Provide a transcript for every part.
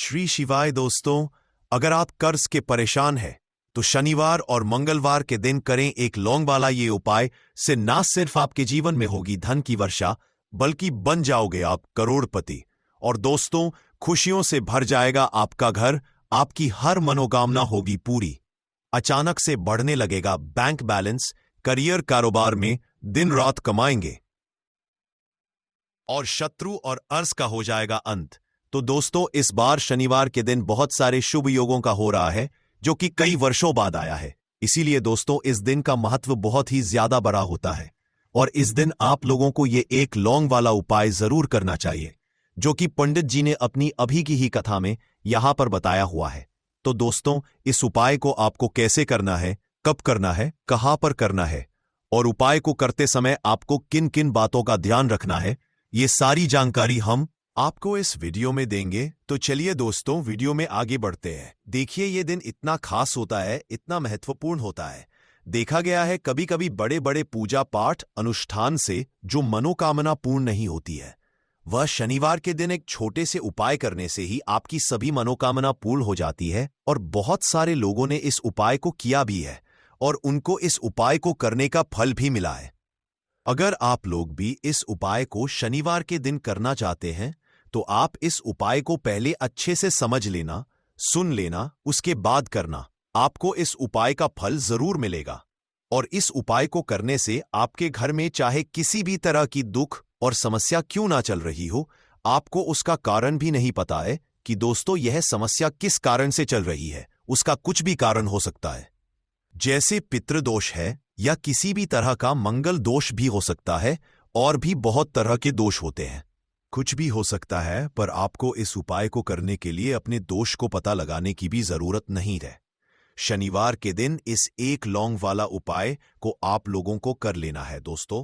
श्री शिवाय दोस्तों, अगर आप कर्ज के परेशान हैं तो शनिवार और मंगलवार के दिन करें एक लौंग वाला ये उपाय से ना सिर्फ आपके जीवन में होगी धन की वर्षा, बल्कि बन जाओगे आप करोड़पति। और दोस्तों, खुशियों से भर जाएगा आपका घर, आपकी हर मनोकामना होगी पूरी। अचानक से बढ़ने लगेगा बैंक बैलेंस, करियर कारोबार में दिन रात कमाएंगे और शत्रु और अर्ज का हो जाएगा अंत। तो दोस्तों, इस बार शनिवार के दिन बहुत सारे शुभ योगों का हो रहा है, जो कि कई वर्षों बाद आया है। इसीलिए दोस्तों, इस दिन का महत्व बहुत ही ज्यादा बड़ा होता है और इस दिन आप लोगों को ये एक लौंग वाला उपाय जरूर करना चाहिए, जो कि पंडित जी ने अपनी अभी की ही कथा में यहां पर बताया हुआ है। तो दोस्तों, इस उपाय को आपको कैसे करना है, कब करना है, कहां पर करना है और उपाय को करते समय आपको किन किन बातों का ध्यान रखना है, ये सारी जानकारी हम आपको इस वीडियो में देंगे। तो चलिए दोस्तों, वीडियो में आगे बढ़ते हैं। देखिए, ये दिन इतना खास होता है, इतना महत्वपूर्ण होता है। देखा गया है कभी कभी बड़े बड़े पूजा पाठ अनुष्ठान से जो मनोकामना पूर्ण नहीं होती है, वह शनिवार के दिन एक छोटे से उपाय करने से ही आपकी सभी मनोकामना पूर्ण हो जाती है। और बहुत सारे लोगों ने इस उपाय को किया भी है और उनको इस उपाय को करने का फल भी मिला है। अगर आप लोग भी इस उपाय को शनिवार के दिन करना चाहते हैं, तो आप इस उपाय को पहले अच्छे से समझ लेना, सुन लेना, उसके बाद करना। आपको इस उपाय का फल जरूर मिलेगा। और इस उपाय को करने से आपके घर में चाहे किसी भी तरह की दुख और समस्या क्यों ना चल रही हो, आपको उसका कारण भी नहीं पता है कि दोस्तों यह समस्या किस कारण से चल रही है। उसका कुछ भी कारण हो सकता है, जैसे पितृदोष है या किसी भी तरह का मंगल दोष भी हो सकता है, और भी बहुत तरह के दोष होते हैं। कुछ भी हो सकता है, पर आपको इस उपाय को करने के लिए अपने दोष को पता लगाने की भी जरूरत नहीं है। शनिवार के दिन इस एक लौंग वाला उपाय को आप लोगों को कर लेना है। दोस्तों,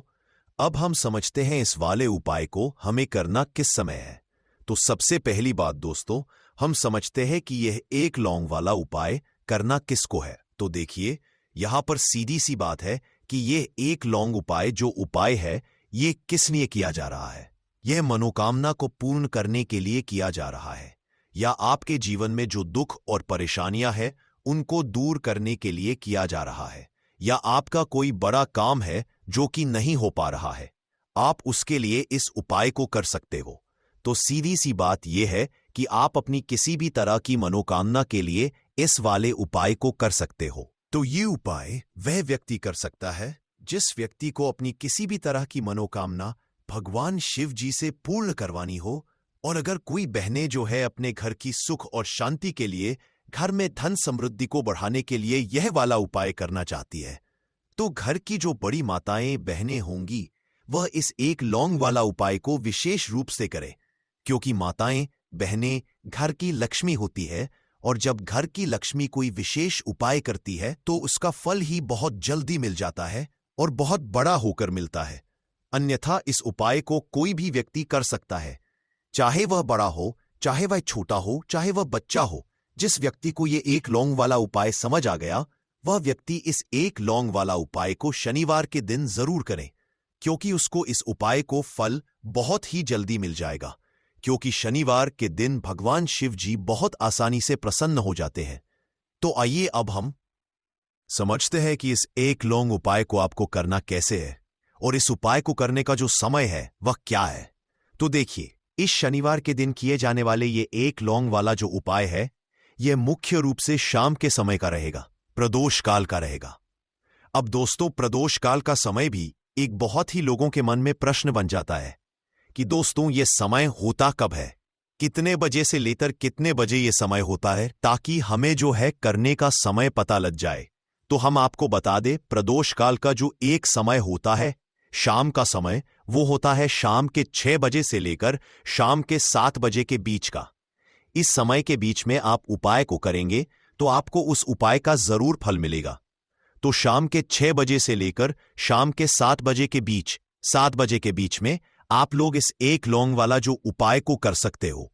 अब हम समझते हैं इस वाले उपाय को हमें करना किस समय है। तो सबसे पहली बात दोस्तों, हम समझते हैं कि यह एक लौंग वाला उपाय करना किसको है। तो देखिए, यहां पर सीधी सी बात है कि यह एक लौंग उपाय जो उपाय है, ये किस लिए किया जा रहा है। यह मनोकामना को पूर्ण करने के लिए किया जा रहा है, या आपके जीवन में जो दुख और परेशानियां हैं उनको दूर करने के लिए किया जा रहा है, या आपका कोई बड़ा काम है जो कि नहीं हो पा रहा है, आप उसके लिए इस उपाय को कर सकते हो। तो सीधी सी बात यह है कि आप अपनी किसी भी तरह की मनोकामना के लिए इस वाले उपाय को कर सकते हो। तो ये उपाय वह व्यक्ति कर सकता है जिस व्यक्ति को अपनी किसी भी तरह की मनोकामना भगवान शिव जी से पूर्ण करवानी हो। और अगर कोई बहनें जो है अपने घर की सुख और शांति के लिए, घर में धन समृद्धि को बढ़ाने के लिए यह वाला उपाय करना चाहती है, तो घर की जो बड़ी माताएं बहनें होंगी, वह इस एक लौंग वाला उपाय को विशेष रूप से करें, क्योंकि माताएं बहनें घर की लक्ष्मी होती है, और जब घर की लक्ष्मी कोई विशेष उपाय करती है तो उसका फल ही बहुत जल्दी मिल जाता है और बहुत बड़ा होकर मिलता है। अन्यथा इस उपाय को कोई भी व्यक्ति कर सकता है, चाहे वह बड़ा हो, चाहे वह छोटा हो, चाहे वह बच्चा हो। जिस व्यक्ति को ये एक लौंग वाला उपाय समझ आ गया, वह व्यक्ति इस एक लौंग वाला उपाय को शनिवार के दिन जरूर करे, क्योंकि उसको इस उपाय को फल बहुत ही जल्दी मिल जाएगा। क्योंकि शनिवार के दिन भगवान शिव जी बहुत आसानी से प्रसन्न हो जाते हैं। तो आइए अब हम समझते हैं कि इस एक लौंग उपाय को आपको करना कैसे है, और इस उपाय को करने का जो समय है वह क्या है। तो देखिए, इस शनिवार के दिन किए जाने वाले ये एक लौंग वाला जो उपाय है, यह मुख्य रूप से शाम के समय का रहेगा, प्रदोष काल का रहेगा। अब दोस्तों, प्रदोष काल का समय भी एक बहुत ही लोगों के मन में प्रश्न बन जाता है कि दोस्तों ये समय होता कब है, कितने बजे से लेकर कितने बजे ये समय होता है, ताकि हमें जो है करने का समय पता लग जाए। तो हम आपको बता दें, प्रदोष काल का जो एक समय होता है, शाम का समय, वो होता है शाम के 6 बजे से लेकर शाम के 7 बजे के बीच का। इस समय के बीच में आप उपाय को करेंगे तो आपको उस उपाय का जरूर फल मिलेगा। तो शाम के 6 बजे से लेकर शाम के 7 बजे के बीच, 7 बजे के बीच में आप लोग इस एक लौंग वाला जो उपाय को कर सकते हो।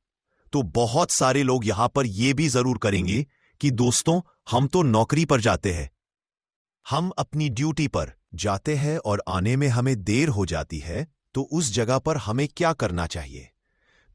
तो बहुत सारे लोग यहां पर यह भी जरूर करेंगे कि दोस्तों, हम तो नौकरी पर जाते हैं, हम अपनी ड्यूटी पर जाते हैं और आने में हमें देर हो जाती है, तो उस जगह पर हमें क्या करना चाहिए।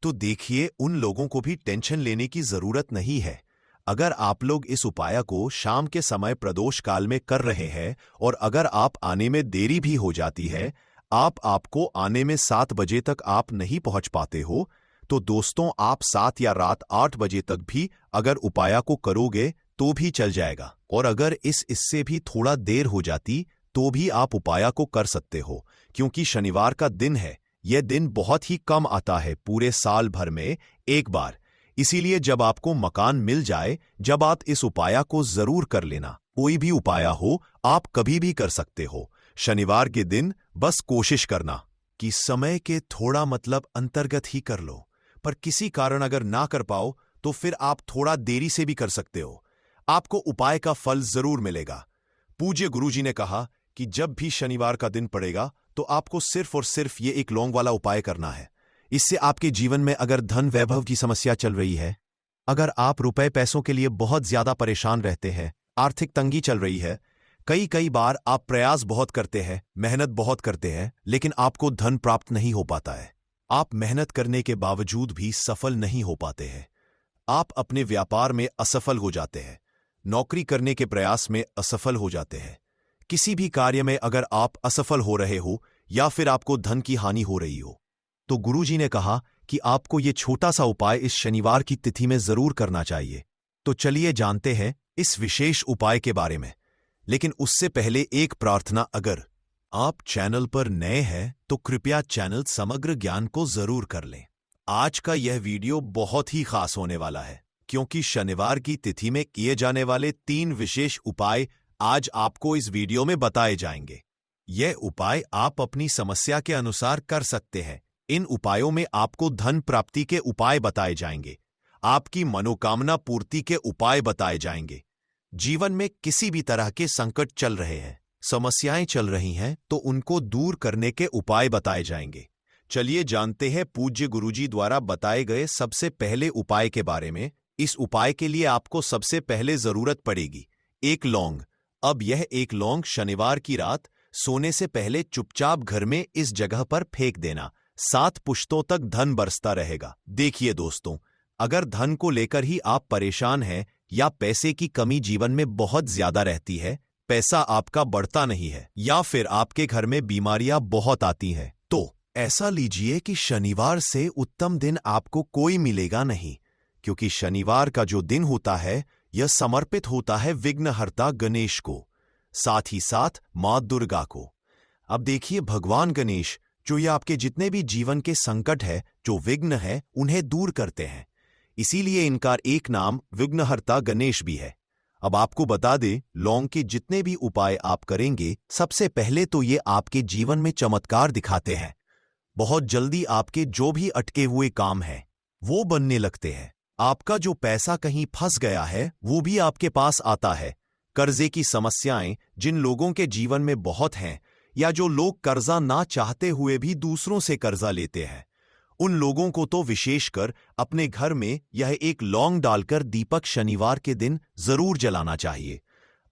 तो देखिए, उन लोगों को भी टेंशन लेने की जरूरत नहीं है। अगर आप लोग इस उपाय को शाम के समय प्रदोष काल में कर रहे हैं और अगर आप आने में देरी भी हो जाती है, आपको आने में 7 बजे तक आप नहीं पहुंच पाते हो, तो दोस्तों आप 7 या रात 8 बजे तक भी अगर उपाय को करोगे तो भी चल जाएगा। और अगर इससे भी थोड़ा देर हो जाती तो भी आप उपाय को कर सकते हो, क्योंकि शनिवार का दिन है। यह दिन बहुत ही कम आता है, पूरे साल भर में एक बार। इसीलिए जब आपको मकान मिल जाए, जब आप इस उपाय को जरूर कर लेना। कोई भी उपाय हो, आप कभी भी कर सकते हो। शनिवार के दिन बस कोशिश करना कि समय के थोड़ा अंतर्गत ही कर लो, पर किसी कारण अगर ना कर पाओ तो फिर आप थोड़ा देरी से भी कर सकते हो। आपको उपाय का फल जरूर मिलेगा। पूज्य गुरुजी ने कहा कि जब भी शनिवार का दिन पड़ेगा तो आपको सिर्फ और सिर्फ ये एक लौंग वाला उपाय करना है। इससे आपके जीवन में अगर धन वैभव की समस्या चल रही है, अगर आप रुपए पैसों के लिए बहुत ज्यादा परेशान रहते हैं, आर्थिक तंगी चल रही है, कई बार आप प्रयास बहुत करते हैं, मेहनत बहुत करते हैं, लेकिन आपको धन प्राप्त नहीं हो पाता है। आप मेहनत करने के बावजूद भी सफल नहीं हो पाते हैं। आप अपने व्यापार में असफल हो जाते हैं, नौकरी करने के प्रयास में असफल हो जाते हैं। किसी भी कार्य में अगर आप असफल हो रहे हो या फिर आपको धन की हानि हो रही हो, तो गुरुजी ने कहा कि आपको ये छोटा सा उपाय इस शनिवार की तिथि में जरूर करना चाहिए। तो चलिए जानते हैं इस विशेष उपाय के बारे में। लेकिन उससे पहले एक प्रार्थना, अगर आप चैनल पर नए हैं तो कृपया चैनल समग्र ज्ञान को जरूर कर लें। आज का यह वीडियो बहुत ही खास होने वाला है, क्योंकि शनिवार की तिथि में किए जाने वाले 3 विशेष उपाय आज आपको इस वीडियो में बताए जाएंगे। यह उपाय आप अपनी समस्या के अनुसार कर सकते हैं। इन उपायों में आपको धन प्राप्ति के उपाय बताए जाएंगे, आपकी मनोकामना पूर्ति के उपाय बताए जाएंगे। जीवन में किसी भी तरह के संकट चल रहे हैं, समस्याएं चल रही हैं, तो उनको दूर करने के उपाय बताए जाएंगे। चलिए जानते हैं पूज्य गुरुजी द्वारा बताए गए सबसे पहले उपाय के बारे में। इस उपाय के लिए आपको सबसे पहले जरूरत पड़ेगी एक लौंग। अब यह एक लौंग शनिवार की रात सोने से पहले चुपचाप घर में इस जगह पर फेंक देना। 7 पुश्तों तक धन बरसता रहेगा। देखिए दोस्तों, अगर धन को लेकर ही आप परेशान हैं या पैसे की कमी जीवन में बहुत ज्यादा रहती है, पैसा आपका बढ़ता नहीं है, या फिर आपके घर में बीमारियां बहुत आती हैं, तो ऐसा लीजिए कि शनिवार से उत्तम दिन आपको कोई मिलेगा नहीं, क्योंकि शनिवार का जो दिन होता है यह समर्पित होता है विघ्नहर्ता गणेश को, साथ ही साथ मां दुर्गा को। अब देखिए, भगवान गणेश जो ये आपके जितने भी जीवन के संकट है, जो विघ्न है, उन्हें दूर करते हैं। इसीलिए इनका एक नाम विघ्नहर्ता गणेश भी है। अब आपको बता दें, लौंग के जितने भी उपाय आप करेंगे, सबसे पहले तो ये आपके जीवन में चमत्कार दिखाते हैं। बहुत जल्दी आपके जो भी अटके हुए काम हैं, वो बनने लगते हैं। आपका जो पैसा कहीं फंस गया है, वो भी आपके पास आता है। कर्जे की समस्याएं जिन लोगों के जीवन में बहुत हैं, या जो लोग कर्जा ना चाहते हुए भी दूसरों से कर्जा लेते हैं, उन लोगों को तो विशेषकर अपने घर में यह एक लौंग डालकर दीपक शनिवार के दिन जरूर जलाना चाहिए।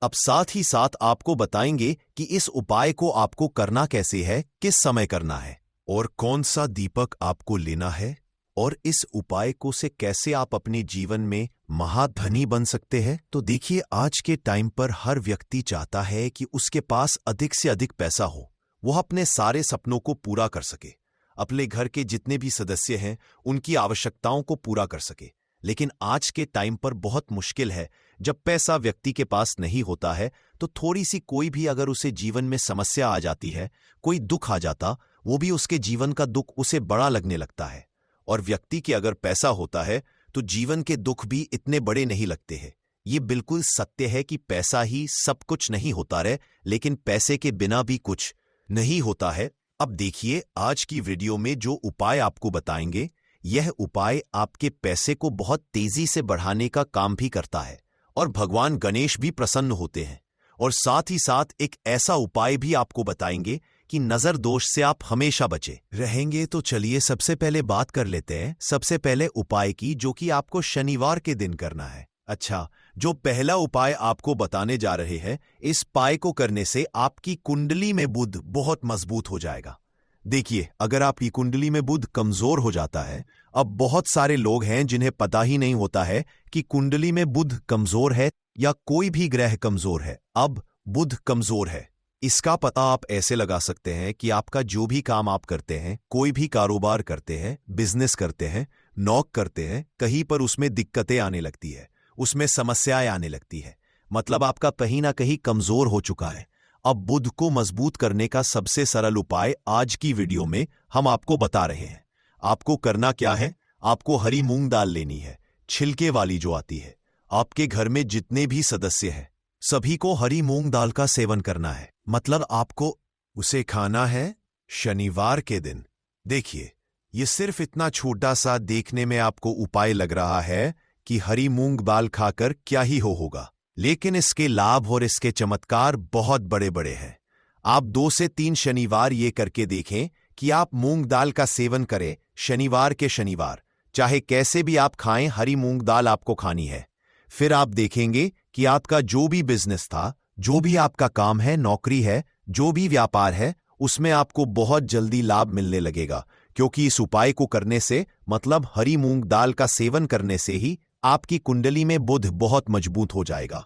अब साथ ही साथ आपको बताएंगे कि इस उपाय को आपको करना कैसे है, किस समय करना है और कौन सा दीपक आपको लेना है, और इस उपाय को से कैसे आप अपने जीवन में महाधनी बन सकते हैं। तो देखिए, आज के टाइम पर हर व्यक्ति चाहता है कि उसके पास अधिक से अधिक पैसा हो, वह अपने सारे सपनों को पूरा कर सके, अपने घर के जितने भी सदस्य हैं उनकी आवश्यकताओं को पूरा कर सके। लेकिन आज के टाइम पर बहुत मुश्किल है। जब पैसा व्यक्ति के पास नहीं होता है तो थोड़ी सी कोई भी अगर उसे जीवन में समस्या आ जाती है, कोई दुख आ जाता, वो भी उसके जीवन का दुख उसे बड़ा लगने लगता है। और व्यक्ति के अगर पैसा होता है तो जीवन के दुख भी इतने बड़े नहीं लगते हैं। ये बिल्कुल सत्य है कि पैसा ही सब कुछ नहीं होता है, लेकिन पैसे के बिना भी कुछ नहीं होता है। अब देखिए, आज की वीडियो में जो उपाय आपको बताएंगे, यह उपाय आपके पैसे को बहुत तेजी से बढ़ाने का काम भी करता है और भगवान गणेश भी प्रसन्न होते हैं। और साथ ही साथ एक ऐसा उपाय भी आपको बताएंगे कि नजर दोष से आप हमेशा बचे रहेंगे। तो चलिए सबसे पहले बात कर लेते हैं सबसे पहले उपाय की, जो कि आपको शनिवार के दिन करना है। अच्छा, जो पहला उपाय आपको बताने जा रहे हैं, इस उपाय को करने से आपकी कुंडली में बुध बहुत मजबूत हो जाएगा। देखिए, अगर आपकी कुंडली में बुध कमजोर हो जाता है, अब बहुत सारे लोग हैं जिन्हें पता ही नहीं होता है कि कुंडली में बुध कमजोर है या कोई भी ग्रह कमजोर है। अब बुध कमजोर है, इसका पता आप ऐसे लगा सकते हैं कि आपका जो भी काम आप करते हैं, कोई भी कारोबार करते हैं, बिजनेस करते हैं, नौक करते हैं, कहीं पर उसमें दिक्कतें आने लगती है, उसमें समस्याएं आने लगती है। मतलब आपका कहीं ना कहीं कमजोर हो चुका है। अब बुध को मजबूत करने का सबसे सरल उपाय आज की वीडियो में हम आपको बता रहे हैं। आपको करना क्या है? आपको हरी मूंग दाल लेनी है, छिलके वाली जो आती है। आपके घर में जितने भी सदस्य हैं, सभी को हरी मूंग दाल का सेवन करना है। मतलब आपको उसे खाना है शनिवार के दिन। देखिए, ये सिर्फ इतना छोटा सा देखने में आपको उपाय लग रहा है कि हरी मूंग दाल खाकर क्या ही होगा, लेकिन इसके लाभ और इसके चमत्कार बहुत बड़े बड़े हैं। आप 2 से 3 शनिवार ये करके देखें कि आप मूंग दाल का सेवन करें शनिवार के शनिवार। चाहे कैसे भी आप खाएं, हरी मूंग दाल आपको खानी है। फिर आप देखेंगे कि आपका जो भी बिजनेस था, जो भी आपका काम है, नौकरी है, जो भी व्यापार है, उसमें आपको बहुत जल्दी लाभ मिलने लगेगा। क्योंकि इस उपाय को करने से, मतलब हरी मूंग दाल का सेवन करने से ही आपकी कुंडली में बुध बहुत मजबूत हो जाएगा।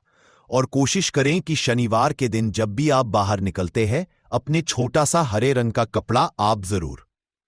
और कोशिश करें कि शनिवार के दिन जब भी आप बाहर निकलते हैं, अपने छोटा सा हरे रंग का कपड़ा आप जरूर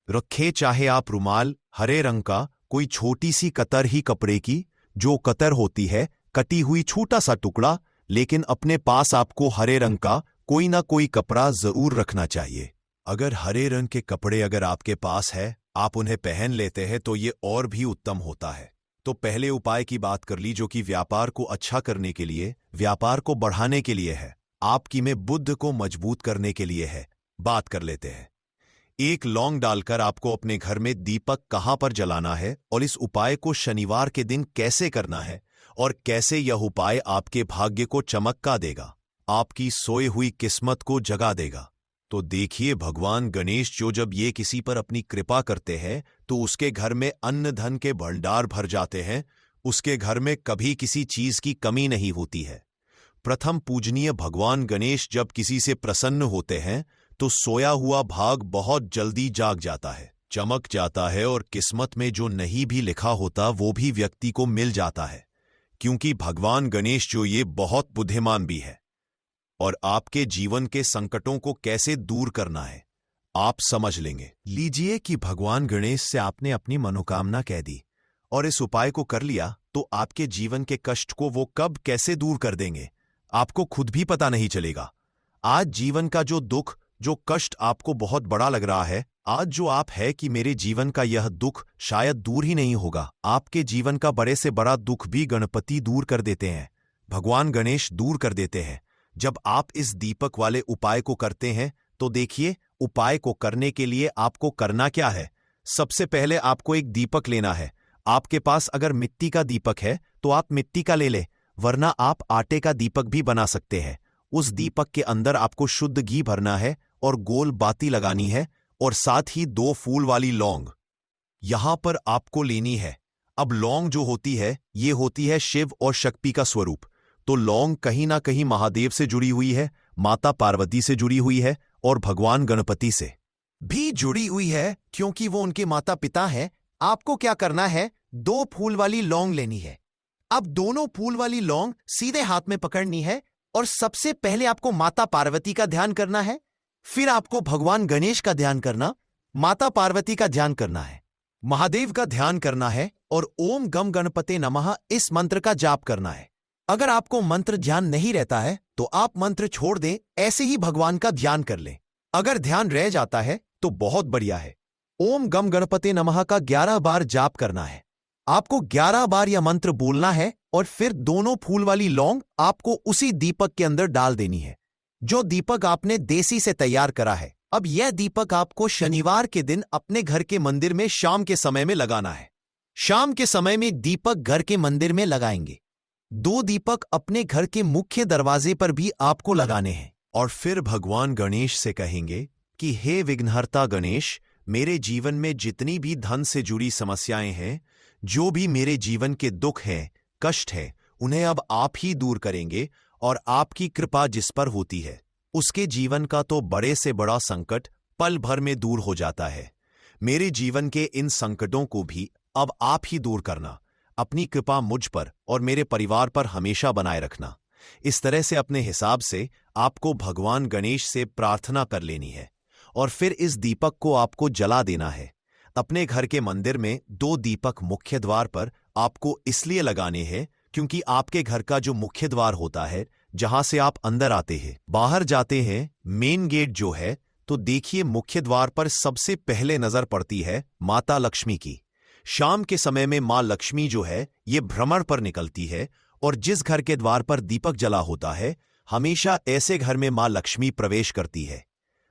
रखें। चाहे आप रुमाल, हरे रंग का कोई छोटी सी कतर ही कपड़े की, जो कतर होती है, कटी हुई छोटा सा टुकड़ा, लेकिन अपने पास आपको हरे रंग का कोई ना कोई कपड़ा जरूर रखना चाहिए। अगर हरे रंग के कपड़े अगर आपके पास है, आप उन्हें पहन लेते हैं तो ये और भी उत्तम होता है। तो पहले उपाय की बात कर ली, जो कि व्यापार को अच्छा करने के लिए, व्यापार को बढ़ाने के लिए है, आपकी में बुध को मजबूत करने के लिए है। बात कर लेते हैं। एक लौंग डालकर आपको अपने घर में दीपक कहां पर जलाना है और इस उपाय को शनिवार के दिन कैसे करना है और कैसे यह उपाय आपके भाग्य को चमका देगा, आपकी सोई हुई किस्मत को जगा देगा। तो देखिए, भगवान गणेश जो जब ये किसी पर अपनी कृपा करते हैं तो उसके घर में अन्न धन के भंडार भर जाते हैं। उसके घर में कभी किसी चीज की कमी नहीं होती है। प्रथम पूजनीय भगवान गणेश जब किसी से प्रसन्न होते हैं तो सोया हुआ भाग बहुत जल्दी जाग जाता है, चमक जाता है, और किस्मत में जो नहीं भी लिखा होता वो भी व्यक्ति को मिल जाता है। क्योंकि भगवान गणेश जो ये बहुत बुद्धिमान भी है। और आपके जीवन के संकटों को कैसे दूर करना है आप समझ लेंगे। लीजिए कि भगवान गणेश से आपने अपनी मनोकामना कह दी और इस उपाय को कर लिया, तो आपके जीवन के कष्ट को वो कब कैसे दूर कर देंगे, आपको खुद भी पता नहीं चलेगा। आज जीवन का जो दुख, जो कष्ट आपको बहुत बड़ा लग रहा है, आज जो आप है कि मेरे जीवन का यह दुख शायद दूर ही नहीं होगा, आपके जीवन का बड़े से बड़ा दुख भी गणपति दूर कर देते हैं, भगवान गणेश दूर कर देते हैं। जब आप इस दीपक वाले उपाय को करते हैं तो देखिए, उपाय को करने के लिए आपको करना क्या है। सबसे पहले आपको एक दीपक लेना है। आपके पास अगर मिट्टी का दीपक है तो आप मिट्टी का ले ले, वरना आप आटे का दीपक भी बना सकते हैं। उस दीपक के अंदर आपको शुद्ध घी भरना है और गोल बाती लगानी है, और साथ ही 2 फूल वाली लौंग यहां पर आपको लेनी है। अब लौंग जो होती है, ये होती है शिव और शक्ति का स्वरूप। तो लौंग कहीं ना कहीं महादेव से जुड़ी हुई है, माता पार्वती से जुड़ी हुई है, और भगवान गणपति से भी जुड़ी हुई है, क्योंकि वो उनके माता पिता हैं। आपको क्या करना है, 2 फूल वाली लौंग लेनी है। अब दोनों फूल वाली लौंग सीधे हाथ में पकड़नी है, और सबसे पहले आपको माता पार्वती का ध्यान करना है, फिर आपको भगवान गणेश का ध्यान करना, माता पार्वती का ध्यान करना है, महादेव का ध्यान करना है, और ओम गम गणपते नमः इस मंत्र का जाप करना है। अगर आपको मंत्र ध्यान नहीं रहता है तो आप मंत्र छोड़ दें, ऐसे ही भगवान का ध्यान कर लें। अगर ध्यान रह जाता है तो बहुत बढ़िया है। ओम गम गणपते नमः का 11 बार जाप करना है। आपको 11 बार यह मंत्र बोलना है, और फिर दोनों फूल वाली लौंग आपको उसी दीपक के अंदर डाल देनी है, जो दीपक आपने देसी से तैयार करा है। अब यह दीपक आपको शनिवार के दिन अपने घर के मंदिर में शाम के समय में लगाना है। शाम के समय में दीपक घर के मंदिर में लगाएंगे। 2 दीपक अपने घर के मुख्य दरवाजे पर भी आपको लगाने हैं, और फिर भगवान गणेश से कहेंगे कि हे विघ्नहर्ता गणेश, मेरे जीवन में जितनी भी धन से जुड़ी समस्याएं हैं, जो भी मेरे जीवन के दुख हैं, कष्ट है, उन्हें अब आप ही दूर करेंगे, और आपकी कृपा जिस पर होती है उसके जीवन का तो बड़े से बड़ा संकट पल भर में दूर हो जाता है। मेरे जीवन के इन संकटों को भी अब आप ही दूर करना। अपनी कृपा मुझ पर और मेरे परिवार पर हमेशा बनाए रखना। इस तरह से अपने हिसाब से आपको भगवान गणेश से प्रार्थना कर लेनी है और फिर इस दीपक को आपको जला देना है। अपने घर के मंदिर में 2 दीपक मुख्य द्वार पर आपको इसलिए लगाने हैं क्योंकि आपके घर का जो मुख्य द्वार होता है, जहां से आप अंदर आते हैं, बाहर जाते हैं, मेन गेट जो है, तो देखिए मुख्य द्वार पर सबसे पहले नजर पड़ती है माता लक्ष्मी की। शाम के समय में मां लक्ष्मी जो है ये भ्रमण पर निकलती है और जिस घर के द्वार पर दीपक जला होता है, हमेशा ऐसे घर में मां लक्ष्मी प्रवेश करती है।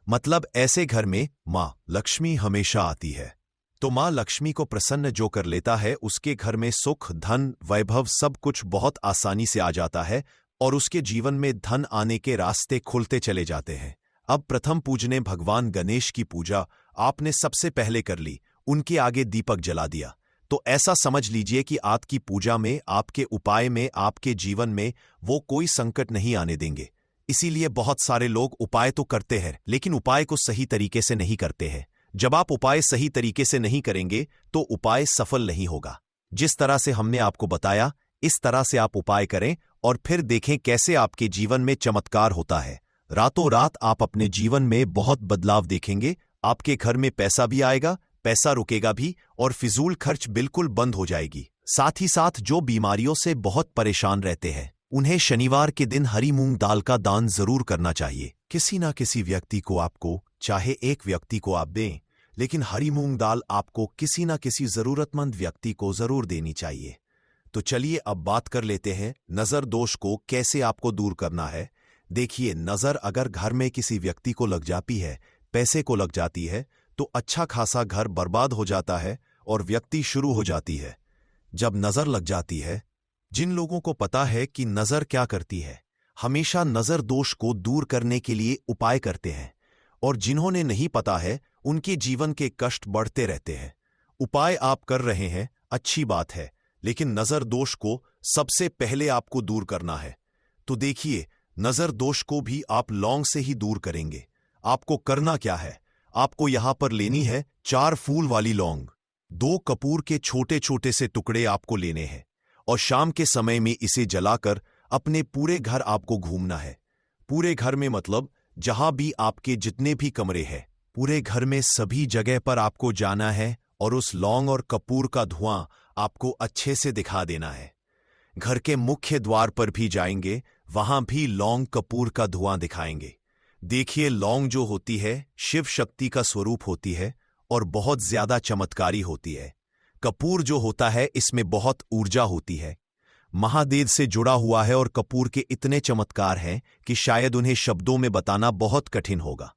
मतलब ऐसे घर में मां लक्ष्मी हमेशा आती है। तो मां लक्ष्मी को प्रसन्न जो कर लेता है, उसके घर में सुख, धन, वैभव सब कुछ बहुत आसानी से आ जाता है और उसके जीवन में धन आने के रास्ते खुलते चले जाते हैं। अब प्रथम पूजने भगवान गणेश की पूजा आपने सबसे पहले कर ली, उनके आगे दीपक जला दिया। तो ऐसा समझ लीजिए कि आपकी पूजा में, आपके उपाय में, आपके जीवन में वो कोई संकट नहीं आने देंगे। इसीलिए बहुत सारे लोग उपाय तो करते हैं, लेकिन उपाय को सही तरीके से नहीं करते हैं। जब आप उपाय सही तरीके से नहीं करेंगे तो उपाय सफल नहीं होगा। जिस तरह से हमने आपको बताया, इस तरह से आप उपाय करें और फिर देखें कैसे आपके जीवन में चमत्कार होता है। रातों रात आप अपने जीवन में बहुत बदलाव देखेंगे। आपके घर में पैसा भी आएगा, पैसा रुकेगा भी और फिजूल खर्च बिल्कुल बंद हो जाएगी। साथ ही साथ जो बीमारियों से बहुत परेशान रहते हैं, उन्हें शनिवार के दिन हरी मूंग दाल का दान जरूर करना चाहिए। किसी ना किसी व्यक्ति को आपको, चाहे एक व्यक्ति को आप दें, लेकिन हरी मूंग दाल आपको किसी ना किसी जरूरतमंद व्यक्ति को जरूर देनी चाहिए। तो चलिए अब बात कर लेते हैं नजर दोष को कैसे आपको दूर करना है। देखिए, नजर अगर घर में किसी व्यक्ति को लग जाती है, पैसे को लग जाती है, तो अच्छा खासा घर बर्बाद हो जाता है और व्यक्ति शुरू हो जाती है। जब नजर लग जाती है, जिन लोगों को पता है कि नजर क्या करती है, हमेशा नजर दोष को दूर करने के लिए उपाय करते हैं, और जिन्होंने नहीं पता है, उनके जीवन के कष्ट बढ़ते रहते हैं। उपाय आप कर रहे हैं, अच्छी बात है, लेकिन नजर दोष को सबसे पहले आपको दूर करना है। तो देखिए, नजर दोष को भी आप लौंग से ही दूर करेंगे। आपको करना क्या है, आपको यहां पर लेनी है 4 फूल वाली लौंग। 2 कपूर के छोटे छोटे से टुकड़े आपको लेने हैं और शाम के समय में इसे जलाकर अपने पूरे घर आपको घूमना है। पूरे घर में मतलब जहां भी आपके जितने भी कमरे हैं, पूरे घर में सभी जगह पर आपको जाना है और उस लौंग और कपूर का धुआं आपको अच्छे से दिखा देना है। घर के मुख्य द्वार पर भी जाएंगे, वहां भी लौंग कपूर का धुआं दिखाएंगे। देखिए, लौंग जो होती है शिव शक्ति का स्वरूप होती है और बहुत ज्यादा चमत्कारी होती है। कपूर जो होता है इसमें बहुत ऊर्जा होती है, महादेव से जुड़ा हुआ है और कपूर के इतने चमत्कार हैं कि शायद उन्हें शब्दों में बताना बहुत कठिन होगा।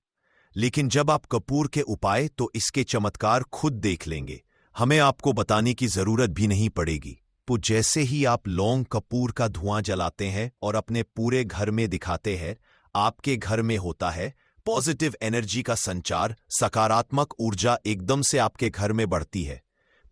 लेकिन जब आप कपूर के उपाय, तो इसके चमत्कार खुद देख लेंगे। हमें आपको बताने की जरूरत भी नहीं पड़ेगी। तो जैसे ही आप लौंग कपूर का धुआं जलाते हैं और अपने पूरे घर में दिखाते हैं, आपके घर में होता है पॉजिटिव एनर्जी का संचार, सकारात्मक ऊर्जा एकदम से आपके घर में बढ़ती है।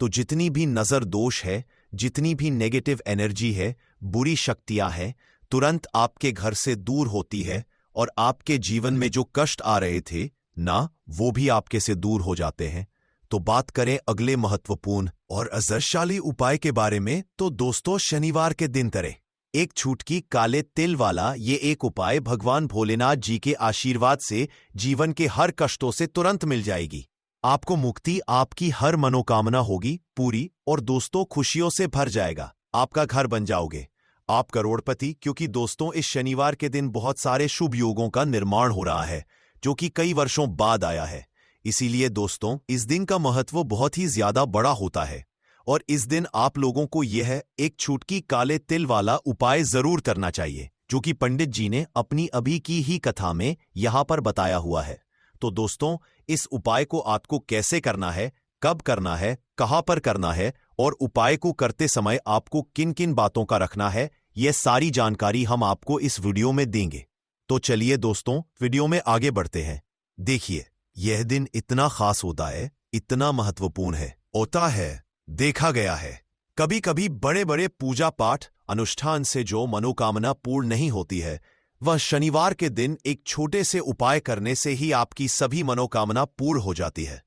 तो जितनी भी नजर दोष है, जितनी भी नेगेटिव एनर्जी है, बुरी शक्तियां हैं, तुरंत आपके घर से दूर होती है और आपके जीवन में जो कष्ट आ रहे थे ना, वो भी आपके से दूर हो जाते हैं। तो बात करें अगले महत्वपूर्ण और असरशाली उपाय के बारे में, तो दोस्तों, शनिवार के दिन करें एक छुटकी काले तिल वाला ये एक उपाय। भगवान भोलेनाथ जी के आशीर्वाद से जीवन के हर कष्टों से तुरंत मिल जाएगी। आपको मुक्ति, आपकी हर मनोकामना होगी पूरी और दोस्तों खुशियों से भर जाएगा। आपका घर बन जाओगे, आप करोड़पति। क्योंकि दोस्तों, इस शनिवार के दिन बहुत सारे शुभ योगों का निर्माण हो रहा है, जो कि कई वर्षों बाद आया है। इसीलिए दोस्तों, इस दिन का महत्व बहुत ही ज्यादा बड़ा होता है और इस दिन आप लोगों को यह एक छुटकी काले तिल वाला उपाय जरूर करना चाहिए, जो कि पंडित जी ने अपनी अभी की ही कथा में यहां पर बताया हुआ है। तो दोस्तों, इस उपाय को आपको कैसे करना है, कब करना है, कहां पर करना है और उपाय को करते समय आपको किन किन बातों का रखना है, यह सारी जानकारी हम आपको इस वीडियो में देंगे। तो चलिए दोस्तों, वीडियो में आगे बढ़ते हैं। देखिए, यह दिन इतना खास होता है, इतना महत्वपूर्ण है, होता है। देखा गया है कभी कभी बड़े बड़े पूजा पाठ अनुष्ठान से जो मनोकामना पूर्ण नहीं होती है, वह शनिवार के दिन एक छोटे से उपाय करने से ही आपकी सभी मनोकामना पूर्ण हो जाती है।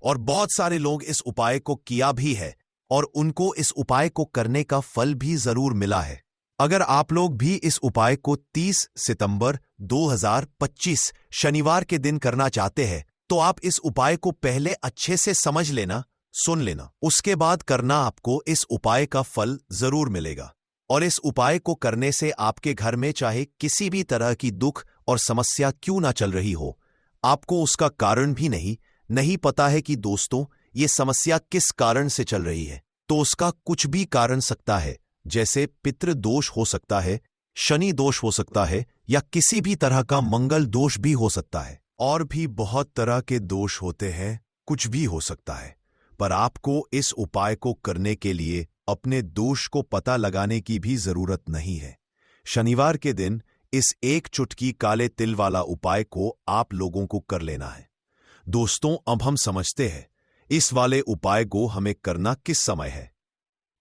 और बहुत सारे लोग इस उपाय को किया भी है, और उनको इस उपाय को करने का फल भी जरूर मिला है। अगर आप लोग भी इस उपाय को 30 सितंबर 2025 शनिवार के दिन करना चाहते हैं तो आप इस उपाय को पहले अच्छे से समझ लेना, सुन लेना, उसके बाद करना। आपको इस उपाय का फल जरूर मिलेगा। और इस उपाय को करने से आपके घर में चाहे किसी भी तरह की दुख और समस्या क्यों ना चल रही हो, आपको उसका कारण भी नहीं पता है कि दोस्तों ये समस्या किस कारण से चल रही है, तो उसका कुछ भी कारण सकता है। जैसे पितृ दोष हो सकता है, शनि दोष हो सकता है, या किसी भी तरह का मंगल दोष भी हो सकता है। और भी बहुत तरह के दोष होते हैं, कुछ भी हो सकता है। पर आपको इस उपाय को करने के लिए अपने दोष को पता लगाने की भी जरूरत नहीं है। शनिवार के दिन इस एक चुटकी काले तिल वाला उपाय को आप लोगों को कर लेना है। दोस्तों अब हम समझते हैं इस वाले उपाय को हमें करना किस समय है।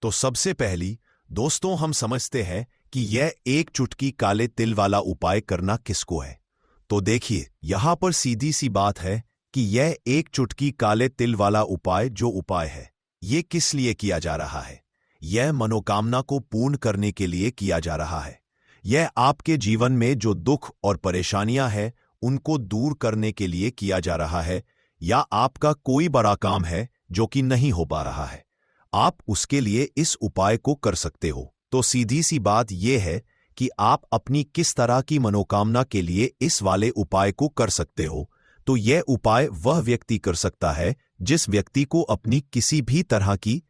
तो सबसे पहली दोस्तों हम समझते हैं कि यह एक चुटकी काले तिल वाला उपाय करना किसको है। तो देखिए यहां पर सीधी सी बात है कि यह एक चुटकी काले तिल वाला उपाय जो उपाय है यह किस लिए किया जा रहा है। यह मनोकामना को पूर्ण करने के लिए किया जा रहा है। यह आपके जीवन में जो दुख और परेशानियां हैं उनको दूर करने के लिए किया जा रहा है, या आपका कोई बड़ा काम है जो कि नहीं हो पा रहा है, आप उसके लिए इस उपाय को कर सकते हो। तो सीधी सी बात यह है कि आप अपनी किस तरह की मनोकामना के लिए इस वाले उपाय को कर सकते हो। तो यह उपाय वह व्यक्ति कर सकता है जिस व्यक्ति को अपनी किसी भी तरह की